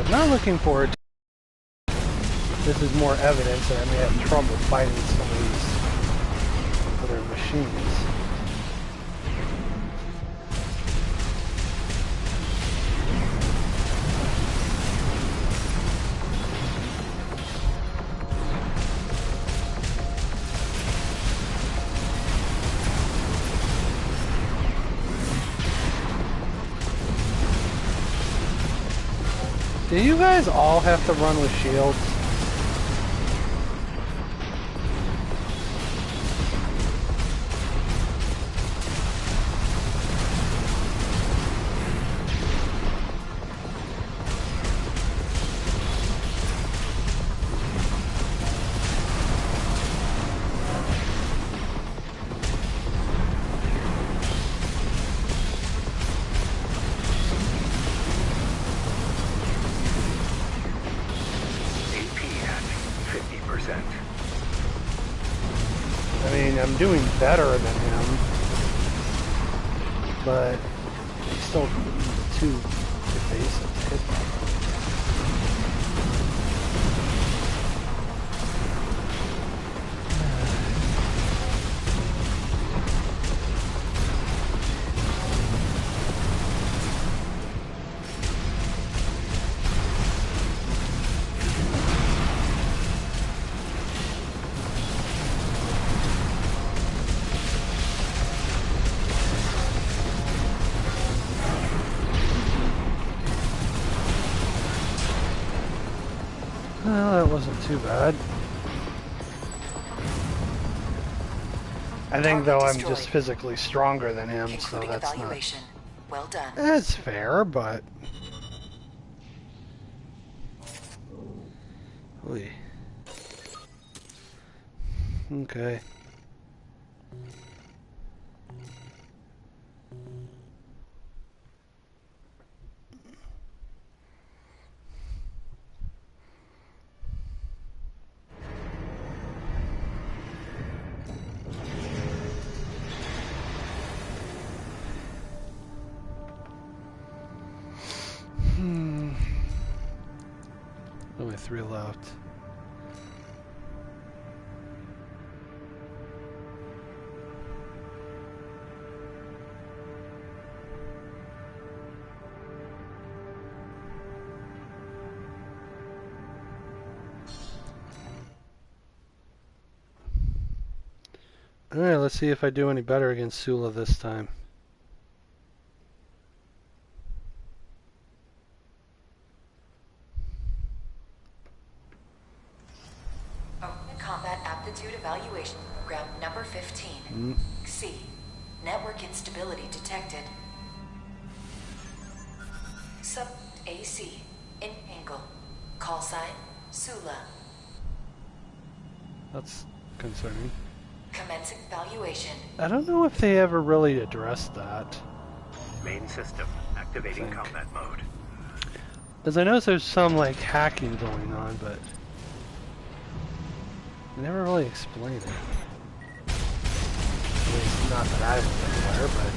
Not looking forward to this. Is more evidence that I may have trouble fighting some of these other machines. Do you guys all have to run with shields? I mean, I'm doing better than him, but he's still too evasive to hit me. Well, that wasn't too bad. I think, though, I'm just physically stronger than him, so that's not... Well done. That's fair, but... Oy. Okay. Only 3 left. Alright, let's see if I do any better against Sula this time. Combat Aptitude Evaluation Program number 15. C. Network instability detected. Sub AC. In angle. Call sign Sula. That's concerning. Commencing evaluation. I don't know if they ever really addressed that. Main system activating combat mode. As I notice there's some like hacking going on, but they never really explain it. At least not that I'm aware, but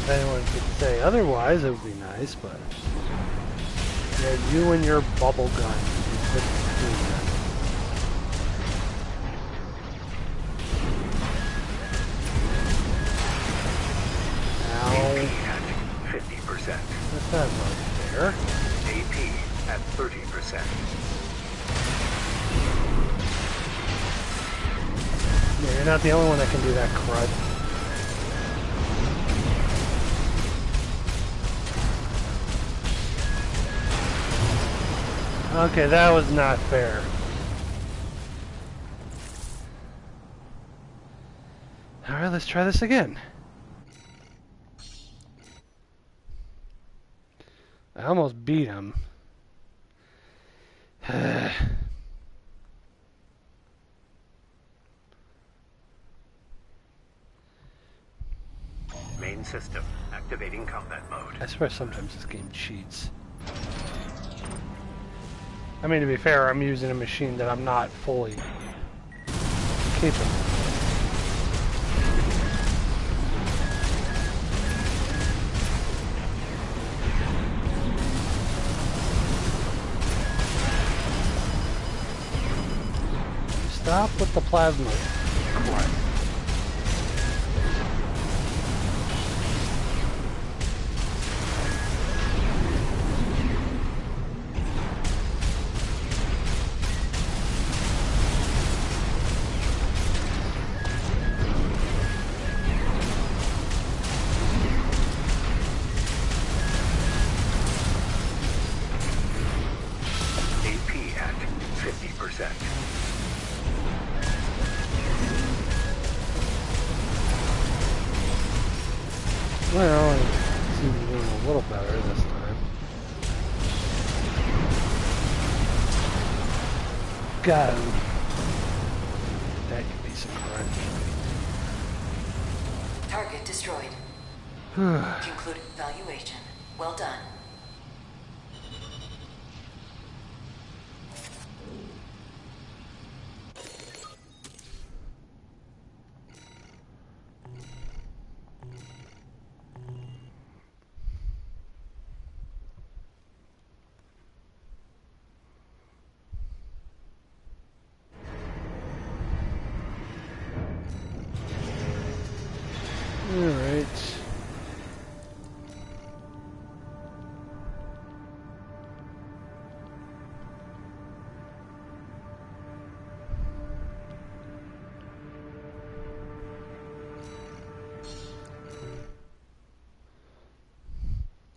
if anyone could say otherwise, it would be nice, but yeah, you and your bubble gun, you couldn't do that. AP at 50%. That's not much fair. AP at 30%. Yeah, you're not the only one that can do that crud. Okay, that was not fair. Alright, let's try this again. I almost beat him. Main system activating combat mode. I swear sometimes this game cheats. I mean, to be fair, I'm using a machine that I'm not fully capable of. Stop with the plasma crap. AP at 50%. Well, I seem to be doing a little better this time. God, that could be some crunch. Target destroyed. Concluded evaluation. Well done. Alright.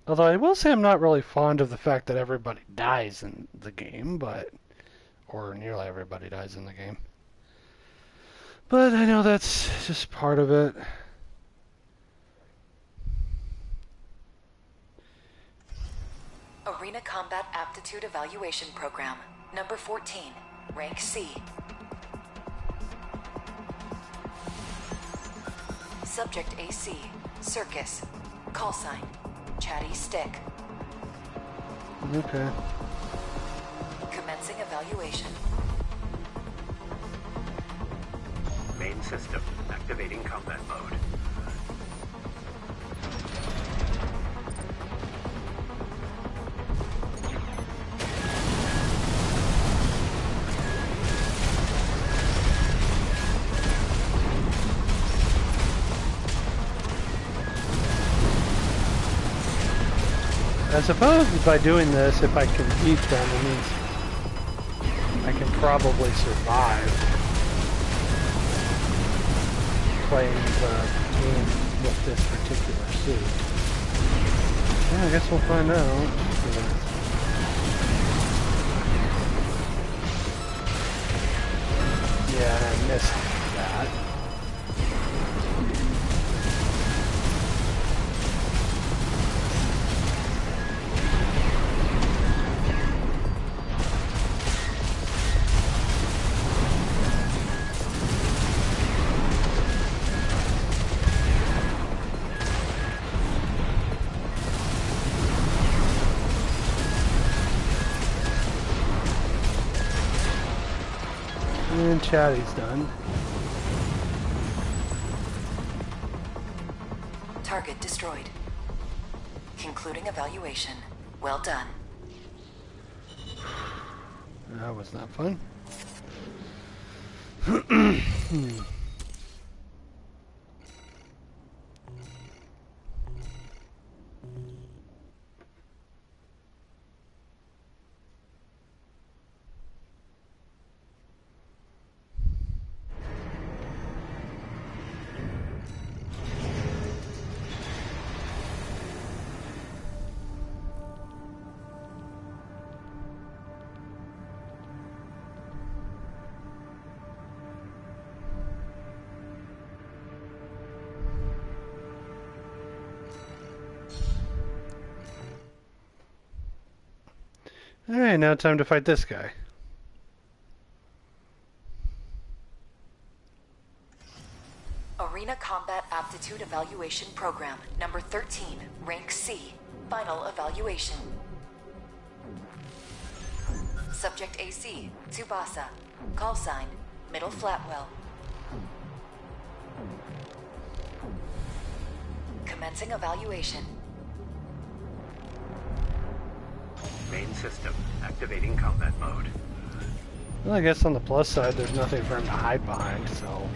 Although I will say I'm not really fond of the fact that everybody dies in the game, or nearly everybody dies in the game. But I know that's just part of it. Arena Combat Aptitude Evaluation Program, number 14, rank C. Subject AC, Circus. Call sign, Chatty Stick. Okay. Commencing evaluation. Main system activating combat mode. I suppose by doing this, if I can beat them, it means I can probably survive playing the game with this particular suit. Yeah, I guess we'll find out. Yeah, I missed that. And Chatty's done. Target destroyed. Concluding evaluation. Well done. That was not fun. Alright, now time to fight this guy. Arena Combat Aptitude Evaluation Program, number 13, rank C, final evaluation. Subject AC, Tsubasa. Call sign, Middle Flatwell. Commencing evaluation. Main system activating combat mode. Well, I guess on the plus side, there's nothing for him to hide behind, so...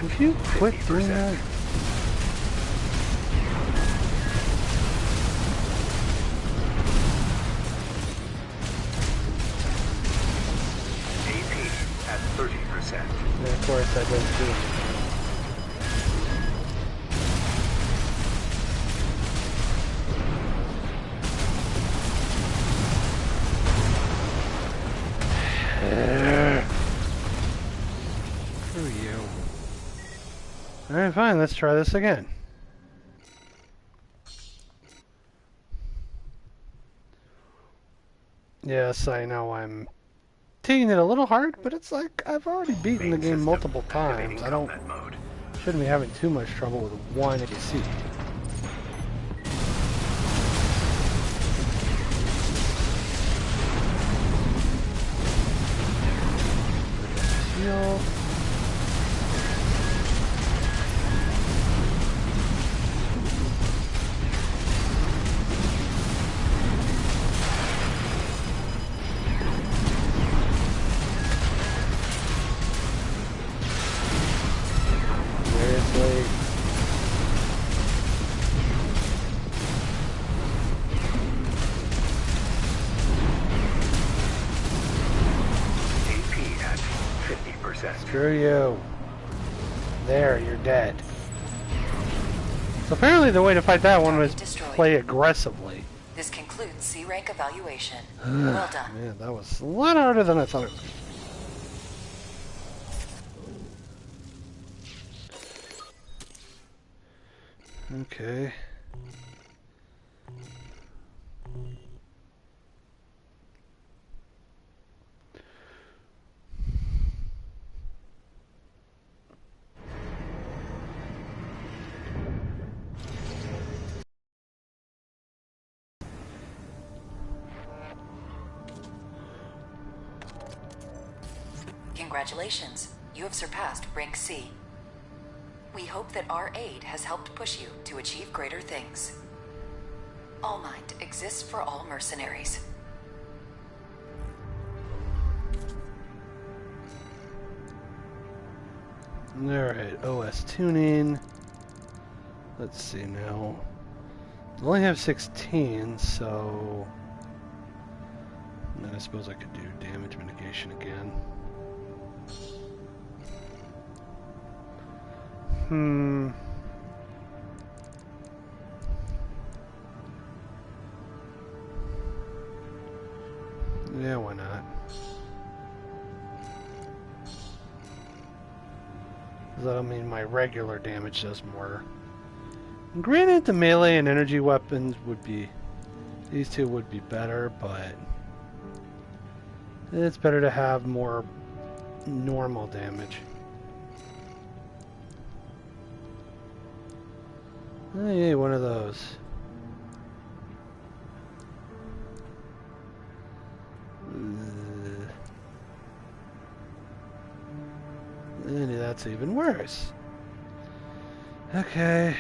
If you quit doing that... At 30%. And of course I don't do anything. Screw you. Alright, fine, let's try this again. Yes, I know I'm taking it a little hard, but it's like I've already beaten the game multiple times. I shouldn't be having too much trouble with one AC. Heal. Screw you. There, you're dead. So apparently the way to fight that one was play aggressively. This concludes C rank evaluation. Well done. Man, that was a lot harder than I thought it would be. Okay. Congratulations, you have surpassed rank C. We hope that our aid has helped push you to achieve greater things. All Mind exists for all mercenaries. Alright, OS tuning. Let's see now. I only have 16, so... then I suppose I could do damage mitigation again. Yeah, why not? That'll mean my regular damage does more. Granted, the melee and energy weapons would be... these two would be better, but... it's better to have more normal damage. Oh, yeah, one of those. And that's even worse. Okay.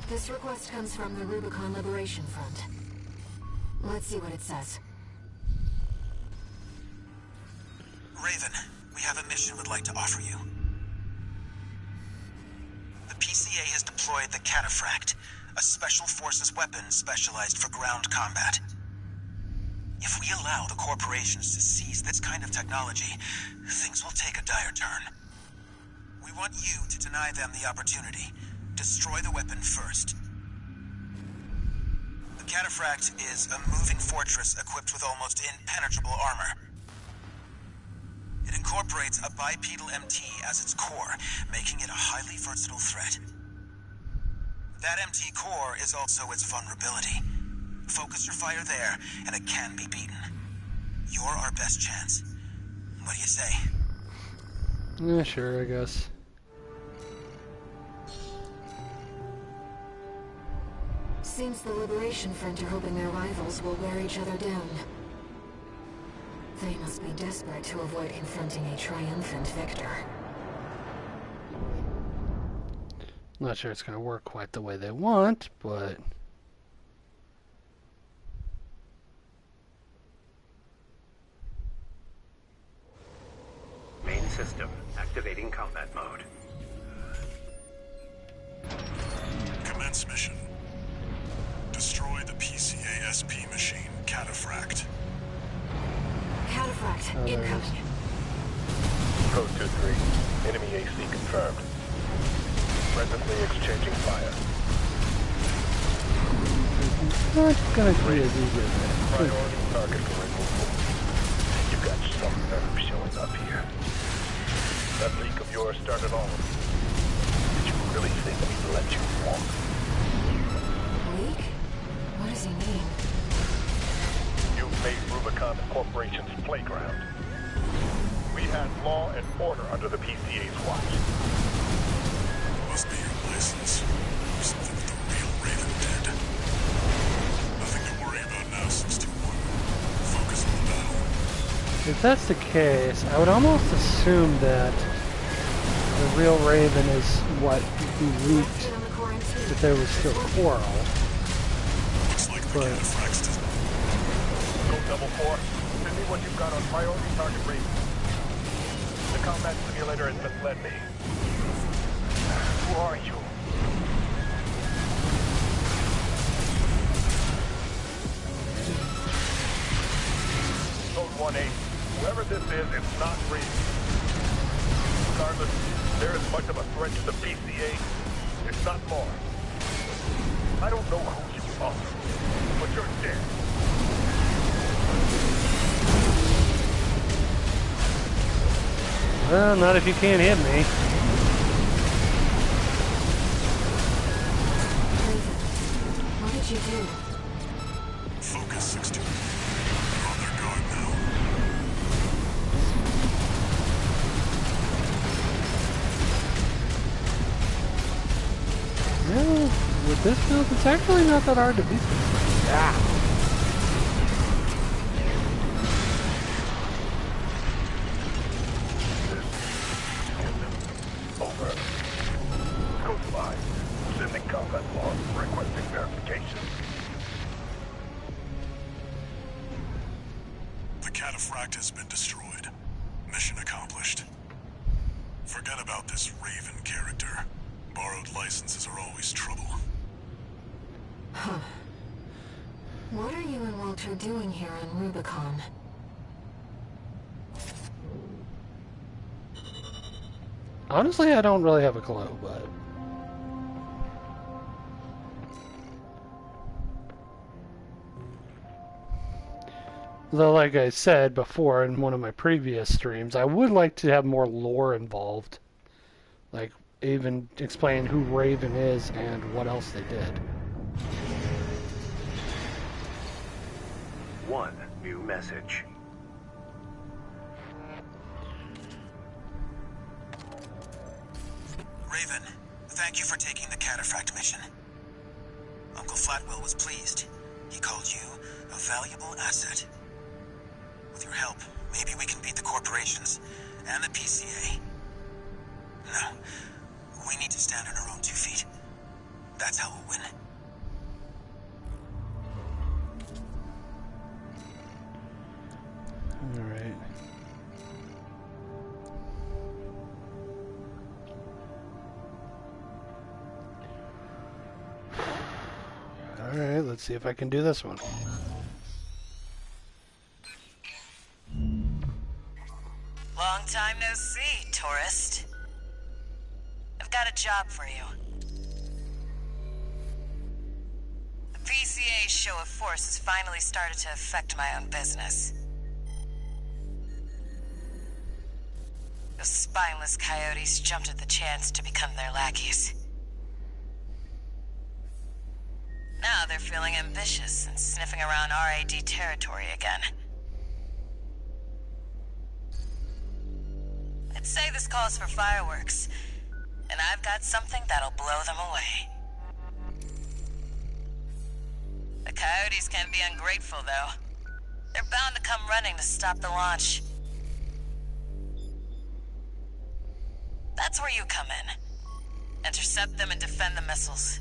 This request comes from the Rubicon Liberation Front. Let's see what it says. Raven, we have a mission we'd like to offer you. The PCA has deployed the Cataphract, a special forces weapon specialized for ground combat. If we allow the corporations to seize this kind of technology, things will take a dire turn. We want you to deny them the opportunity. Destroy the weapon first. The Cataphract is a moving fortress equipped with almost impenetrable armor. It incorporates a bipedal MT as its core, making it a highly versatile threat. That MT core is also its vulnerability. Focus your fire there, and it can be beaten. You're our best chance. What do you say? Yeah, sure, I guess. Seems the Liberation Front are hoping their rivals will wear each other down. They must be desperate to avoid confronting a triumphant victor. Not sure it's going to work quite the way they want, but... Main system activating combat mode. Commence mission. Destroy the PCA SP machine, Cataphract. Cataphract, incoming. Code 2-3. Enemy AC confirmed. Presently exchanging fire. Not gonna be as easy as that. Priority target for removal. You got some nerve showing up here. That leak of yours started all of it. Did you really think we'd let you walk? Leak? What does he mean? You've made Rubicon the corporation's playground. We had law and order under the PCA's watch. Must be your license. Or something with the real Raven dead. Nothing to worry about now, 621. Focus on the battle. If that's the case, I would almost assume that the real Raven is what he leaked, that there was still Coral. Looks like the Cataphracts doesn't. Go double 4. Send me what you've got on priority target Raven. The combat simulator has misled me. Who are you? Code 1-8. Whoever this is, it's not Raven. Regardless, they're as much of a threat to the PCA, if not more. I don't know who you are, but you're dead. Well, not if you can't hit me. What did you do? Focus 621. They're on their guard now. Well, with this build, it's actually not that hard to beat. Ah. Cataphract has been destroyed. Mission accomplished. Forget about this Raven character. Borrowed licenses are always trouble. Huh. What are you and Walter doing here on Rubicon? Honestly, I don't really have a clue, but... Though, like I said before in one of my previous streams, I would like to have more lore involved. Like, even explain who Raven is and what else they did. One new message. Raven, thank you for taking the Cataphract mission. Uncle Flatwell was pleased. He called you a valuable asset. With your help, maybe we can beat the corporations and the PCA. No, we need to stand on our own 2 feet. That's how we'll win. Alright. Alright, let's see if I can do this one. Long time no see, tourist. I've got a job for you. The PCA's show of force has finally started to affect my own business. Those spineless coyotes jumped at the chance to become their lackeys. Now they're feeling ambitious and sniffing around RAD territory again. I'd say this calls for fireworks, and I've got something that'll blow them away. The coyotes can be ungrateful, though. They're bound to come running to stop the launch. That's where you come in. Intercept them and defend the missiles.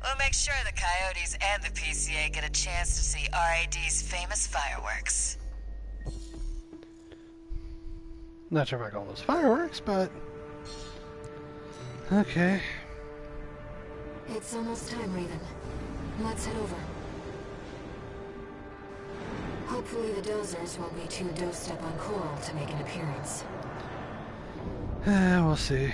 We'll make sure the coyotes and the PCA get a chance to see RAD's famous fireworks. Not sure if I call those fireworks, but... Okay. It's almost time, Raven. Let's head over. Hopefully the dozers won't be too dosed up on Coral to make an appearance. We'll see.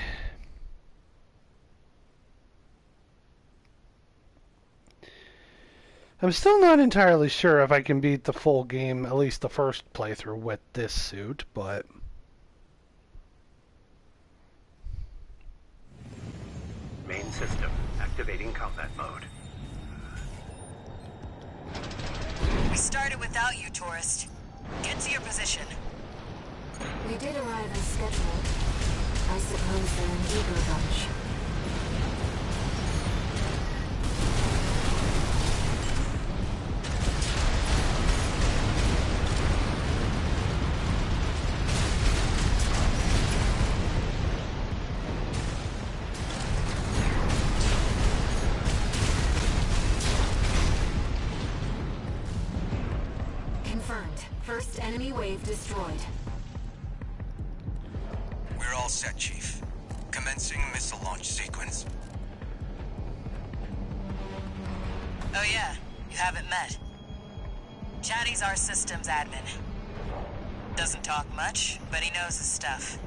I'm still not entirely sure if I can beat the full game, at least the first playthrough, with this suit, but... Main system activating combat mode. We started without you, tourist. Get to your position. We did arrive as scheduled. I suppose they're an eager bunch. First enemy wave destroyed. We're all set, Chief. Commencing missile launch sequence. Oh yeah, you haven't met. Chatty's our systems admin. Doesn't talk much, but he knows his stuff.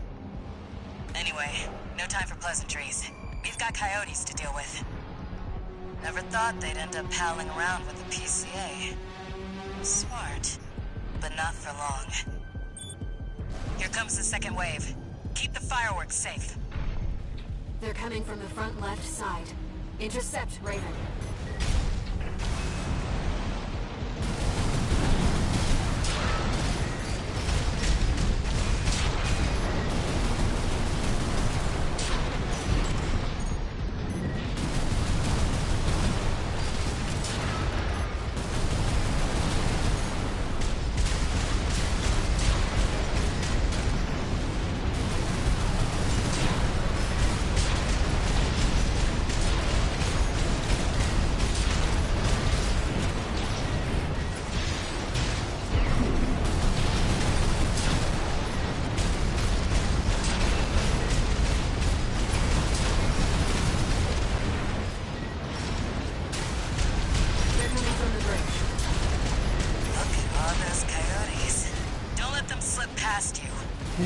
Anyway, no time for pleasantries. We've got coyotes to deal with. Never thought they'd end up palling around with the PCA. Smart. But not for long. Here comes the second wave. Keep the fireworks safe. They're coming from the front left side. Intercept, Raven. past you.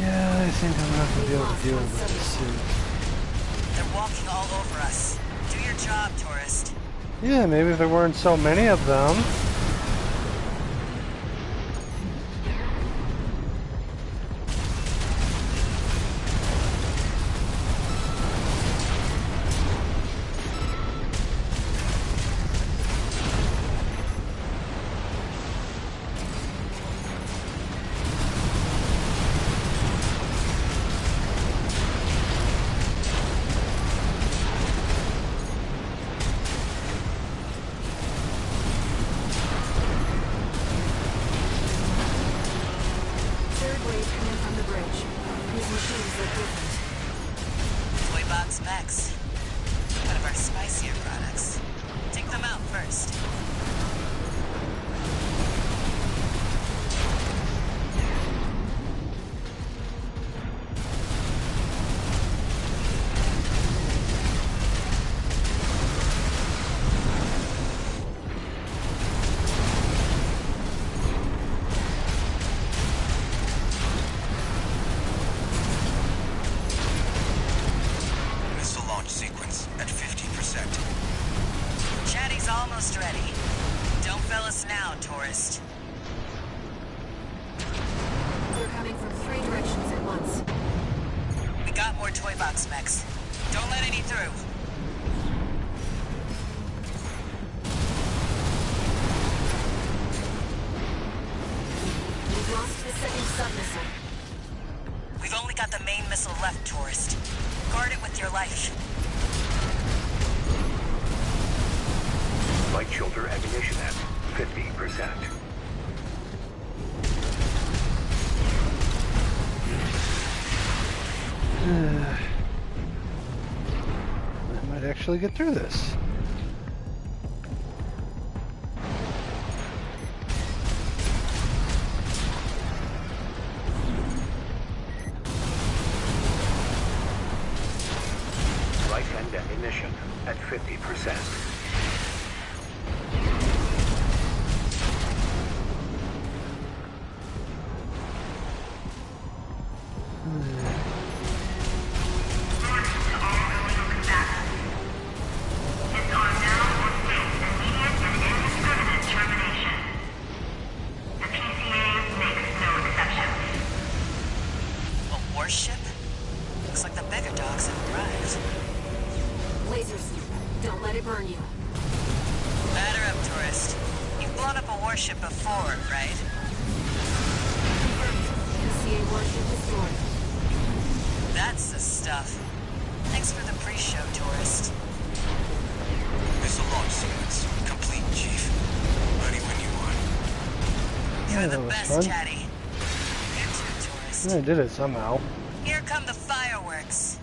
Yeah, I think I'm not going to be able to deal with this soon. They're walking all over us. Do your job, tourist. Yeah, maybe if there weren't so many of them. Toybox Max. One of our spicier products. Take them out first. Almost ready. Don't fail us now, tourist. They're coming from 3 directions at once. We got more Toybox mechs. Don't let any through. We've lost the second submissile. We've only got the main missile left, tourist. Guard it with your life. Light shoulder ammunition at 50%. I might actually get through this. Right-hand ammunition at 50%. That's the stuff. Thanks for the pre-show, tourist. Missile launch sequence complete, Chief. Ready when you are. You're the that was best, fun. Chatty. You too, tourist. I did it somehow. Here come the fireworks.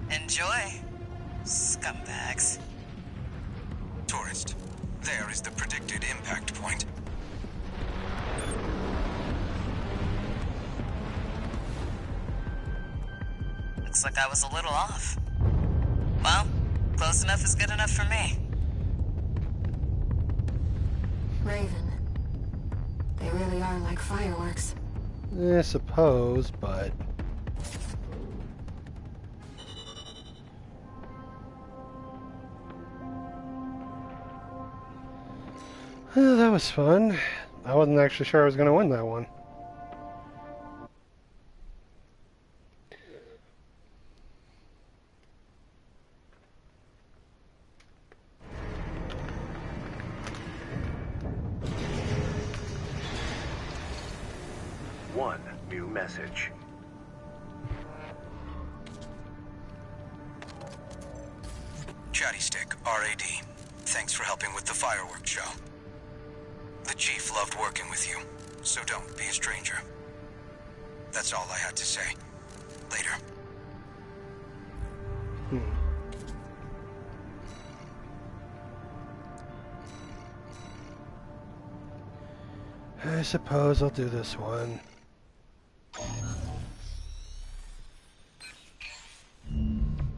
Enjoy, scumbags. Tourist, there is the predicted impact point. Looks like I was a little off. Well, close enough is good enough for me. Raven. They really are like fireworks. I suppose, but... that was fun. I wasn't actually sure I was going to win that one. One new message. Chatty Stick, RAD. Thanks for helping with the fireworks show. The Chief loved working with you, so don't be a stranger. That's all I had to say. Later. I suppose I'll do this one.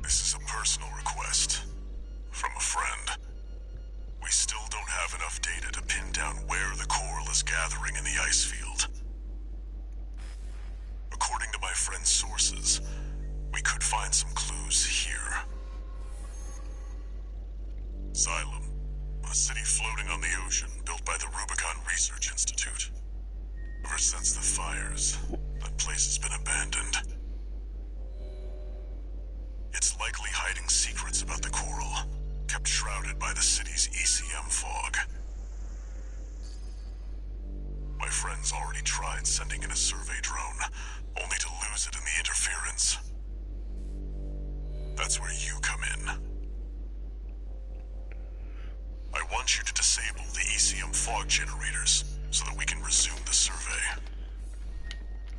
This is a personal request from a friend. We still don't have enough data to pin down where the coral is gathering in the ice field. friends already tried sending in a survey drone, only to lose it in the interference. That's where you come in. I want you to disable the ECM fog generators so that we can resume the survey.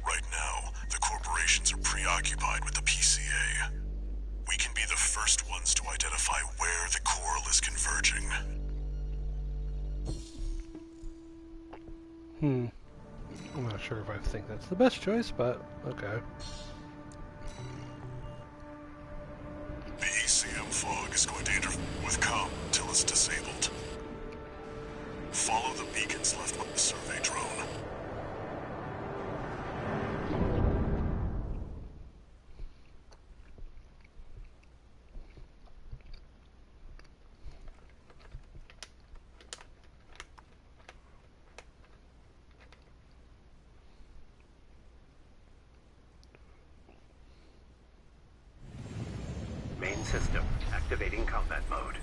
Right now, the corporations are preoccupied with the PCA. We can be the first ones to identify where the coral is converging. I'm not sure if I think that's the best choice, but okay. The ECM fog is going to interfere with comm until it's disabled. Follow the beacons left by the survey drone. Main system activating combat mode.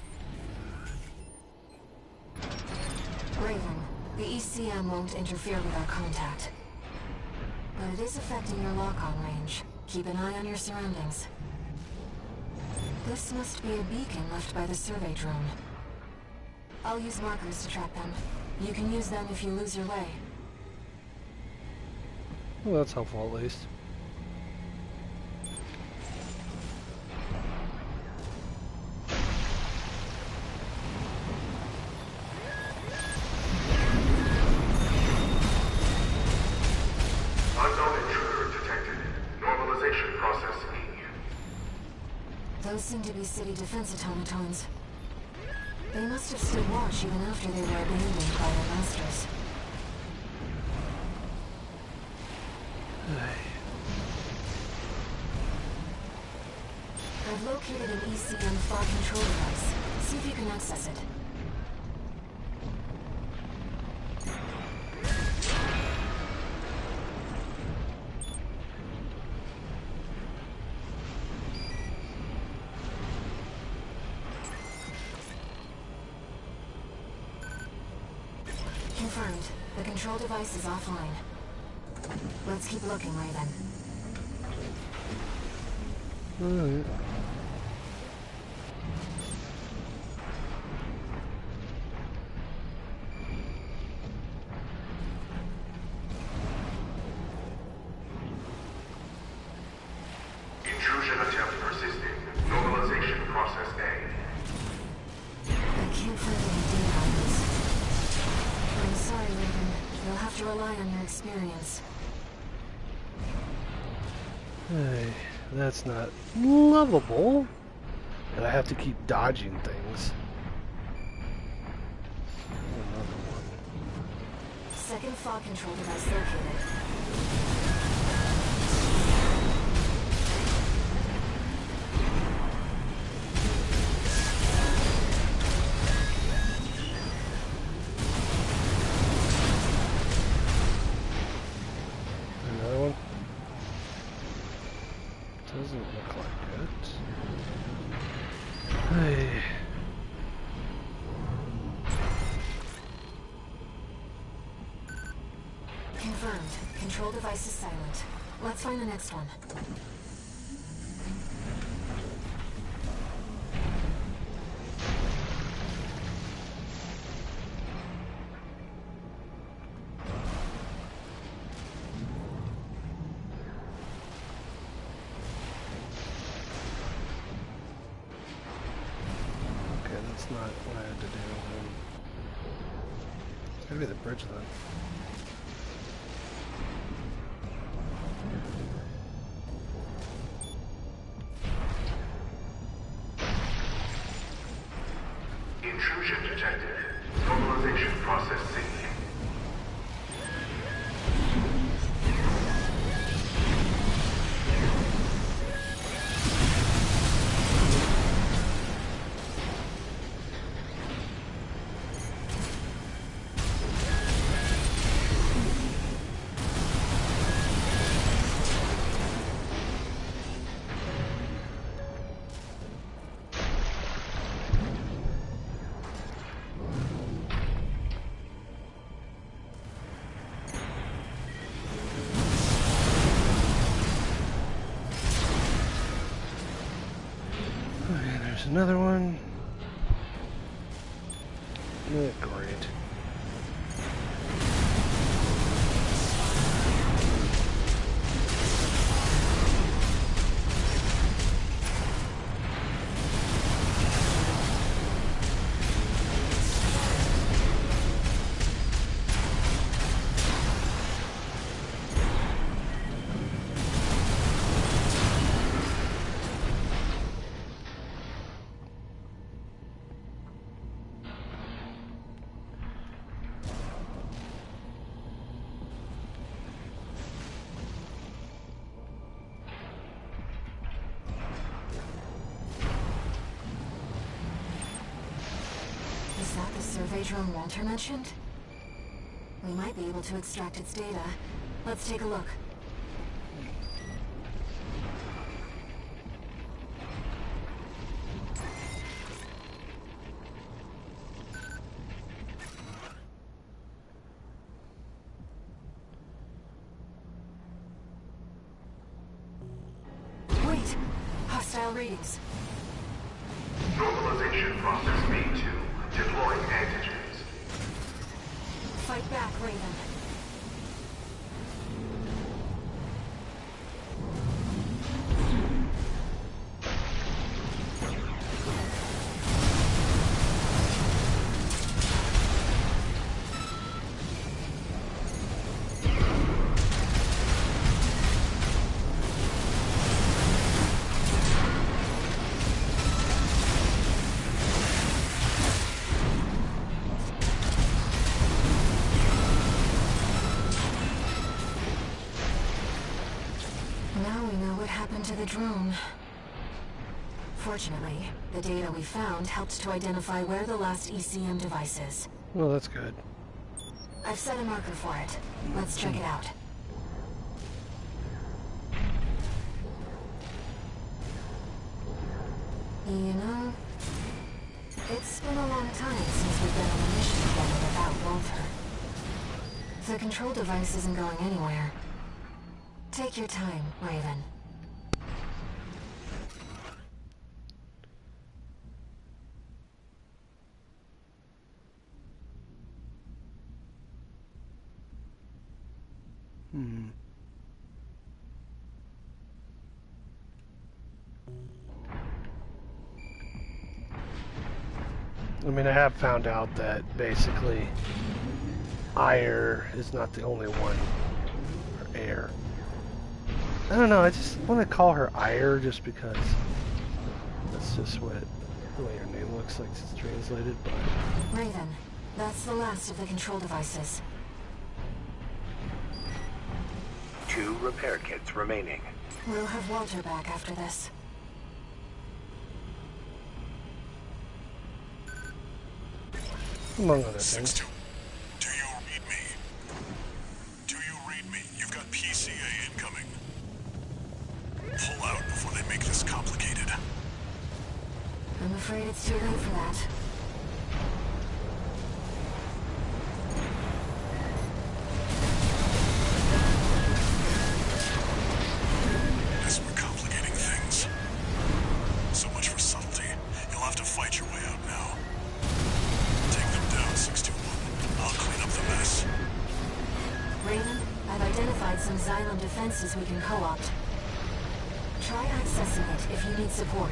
Raven, the ECM won't interfere with our contact. But it is affecting your lock-on range. Keep an eye on your surroundings. This must be a beacon left by the survey drone. I'll use markers to track them. You can use them if you lose your way. Well, that's helpful at least. Those seem to be city defense automatons. They must have stood watch even after they were abandoned by their masters. I've located an ECM fog control device. See if you can access it. Confirmed. The control device is offline. Let's keep looking, Raven. Alright. Intrusion attempt persisting. Normalization process A. I can't find any data on this. I'm sorry, Raven. You'll have to rely on your experience. Hey, that's not lovable. And I have to keep dodging things. Another one. Second fog control device located. Another one. Doesn't look like it. Hey. Confirmed. Control device is silent. Let's find the next one. Okay, that's not what I had to do. It's gotta be the bridge then. Intrusion detected. Normalization process C. There's another one. Great. Is that the survey drone Walter mentioned? We might be able to extract its data. Let's take a look. Wait! Hostile readings. Localization process B2. Deploying antigens. Fight back, Raven. Now we know what happened to the drone. Fortunately, the data we found helped to identify where the last ECM device is. Well, that's good. I've set a marker for it. Let's check it out. You know, it's been a long time since we've been on a mission together without Walter. The control device isn't going anywhere. Take your time, Raven. I mean, I have found out that basically Ire is not the only one, or Air. I don't know, I just want to call her Ire just because that's just what the way her name looks like it's translated, but... Raven, that's the last of the control devices. 2 repair kits remaining. We'll have Walter back after this. Among other things. 6-2. Do you read me? Do you read me? You've got PCA incoming. Pull out before they make this complicated. I'm afraid it's too late for that. As we're complicating things. So much for subtlety. You'll have to fight your way out now. Take them down, 621. I'll clean up the mess. Raven, I've identified some Xylem defenses we can co-opt. Try accessing it if you need support.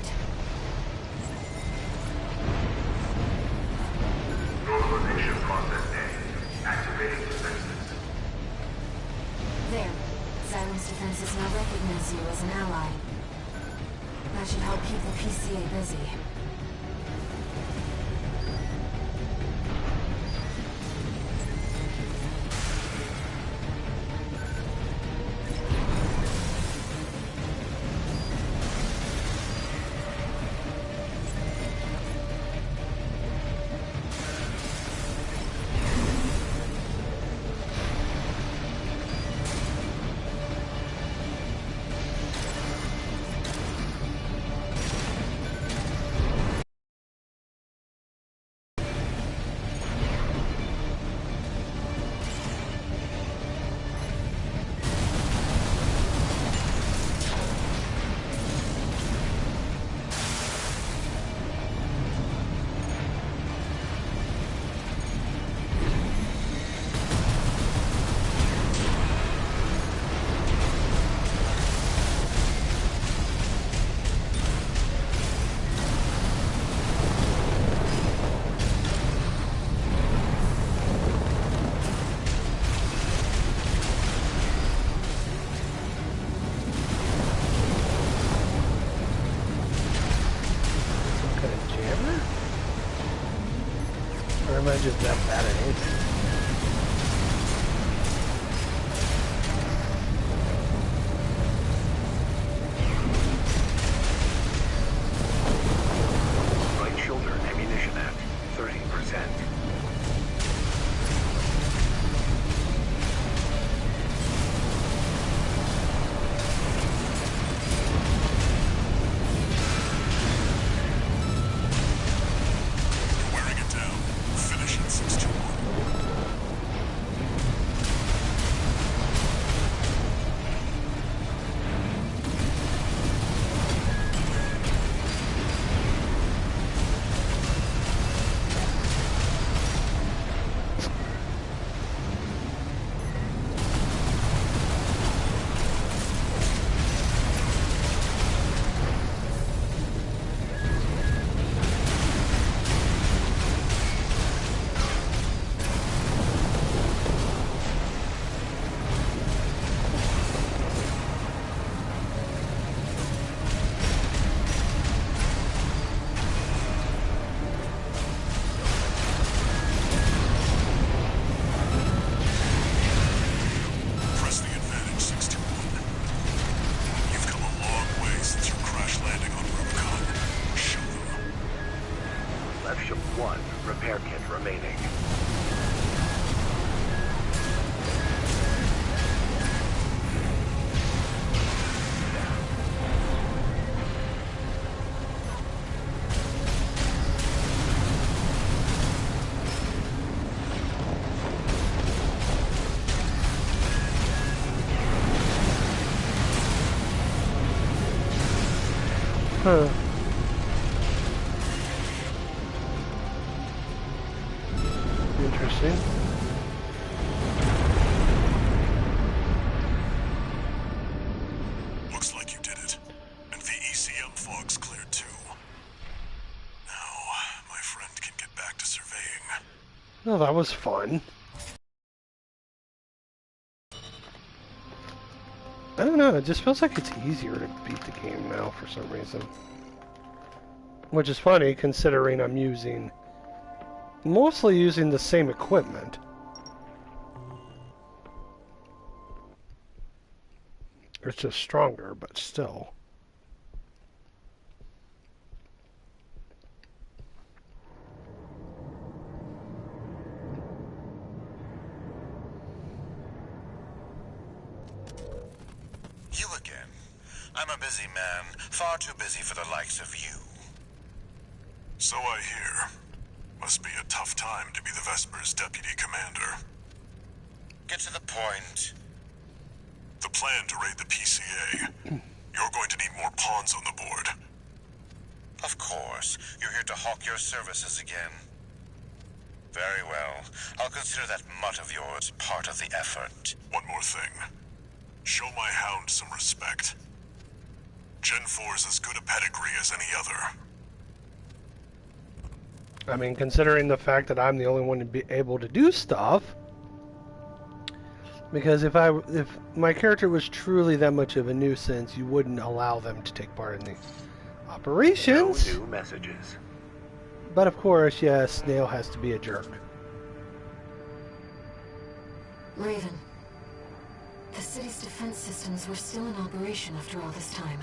Localization process A. Activating defenses. There. Xylem's defenses now recognize you as an ally. That should help keep the PCA busy. just that bad at anything. Right shoulder ammunition at 30%. Wearing it down. Finish at 621. Press the advantage, 621. You've come a long way since your crash landing on Rubicon. Show them. Left ship 1, repair kit remaining. Huh. Interesting. Looks like you did it. And the ECM fog's cleared too. Now, my friend can get back to surveying. Oh, that was fun. I don't know, it just feels like it's easier to beat the game now for some reason. Which is funny considering I'm mostly using the same equipment. It's just stronger, but still. You again. I'm a busy man, far too busy for the likes of you. So I hear. Must be a tough time to be the Vesper's deputy commander. Get to the point. The plan to raid the PCA. You're going to need more pawns on the board. Of course, you're here to hawk your services again. Very well. I'll consider that mutt of yours part of the effort. One more thing. Show my hound some respect. Gen 4 is as good a pedigree as any other. I mean, considering the fact that I'm the only one to be able to do stuff. Because if my character was truly that much of a nuisance, you wouldn't allow them to take part in the operations. No new messages. But of course, yes, Snail has to be a jerk. Raven. The city's defense systems were still in operation after all this time.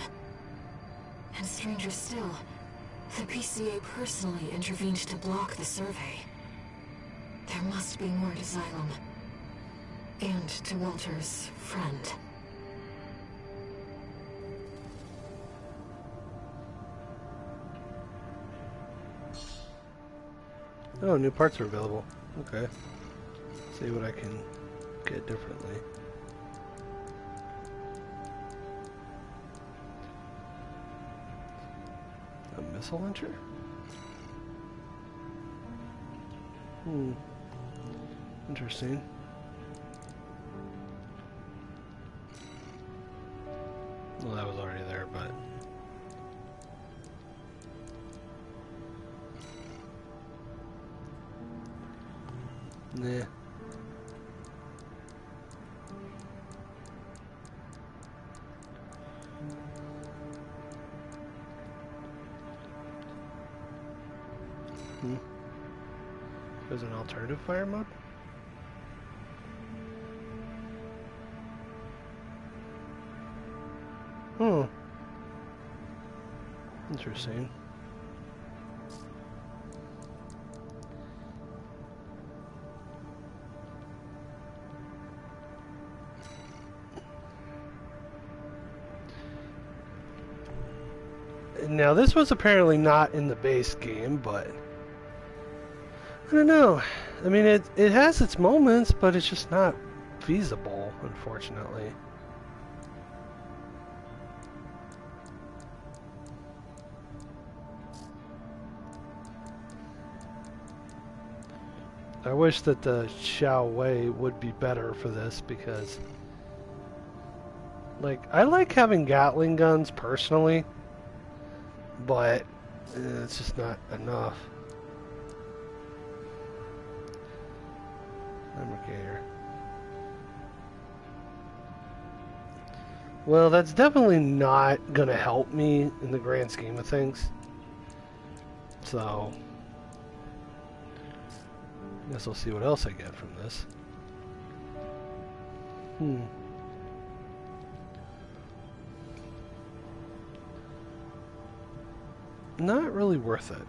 And stranger still, the PCA personally intervened to block the survey. There must be more to Xylem. And to Walter's friend. Oh, new parts are available. Okay. See what I can get differently. A missile launcher? Interesting. Well, that was already there, but... Nah. There's an alternative fire mode? Hmm. Interesting. Now, this was apparently not in the base game, but I don't know. I mean, it has its moments, but it's just not feasible, unfortunately. I wish that the Xiao Wei would be better for this, because, like, I like having Gatling guns personally, but it's just not enough. Fabricator. Well, that's definitely not gonna help me in the grand scheme of things. So, I guess I'll see what else I get from this. Not really worth it.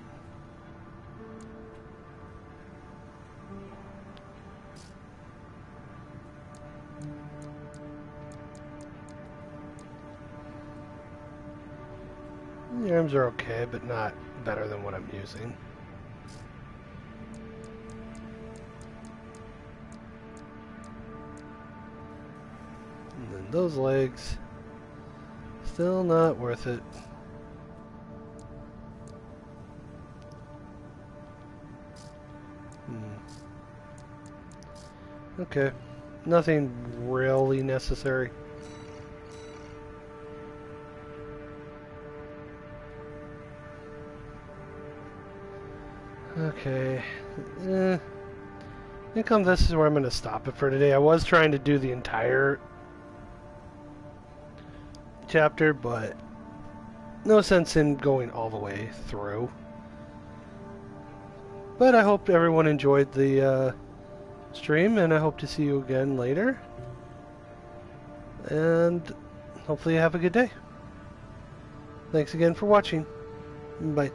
The arms are okay, but not better than what I'm using. And then those legs, still not worth it. Okay, nothing really necessary. Okay, I think this is where I'm going to stop it for today. I was trying to do the entire chapter, but no sense in going all the way through. But I hope everyone enjoyed the stream, and I hope to see you again later. And hopefully you have a good day. Thanks again for watching. Bye.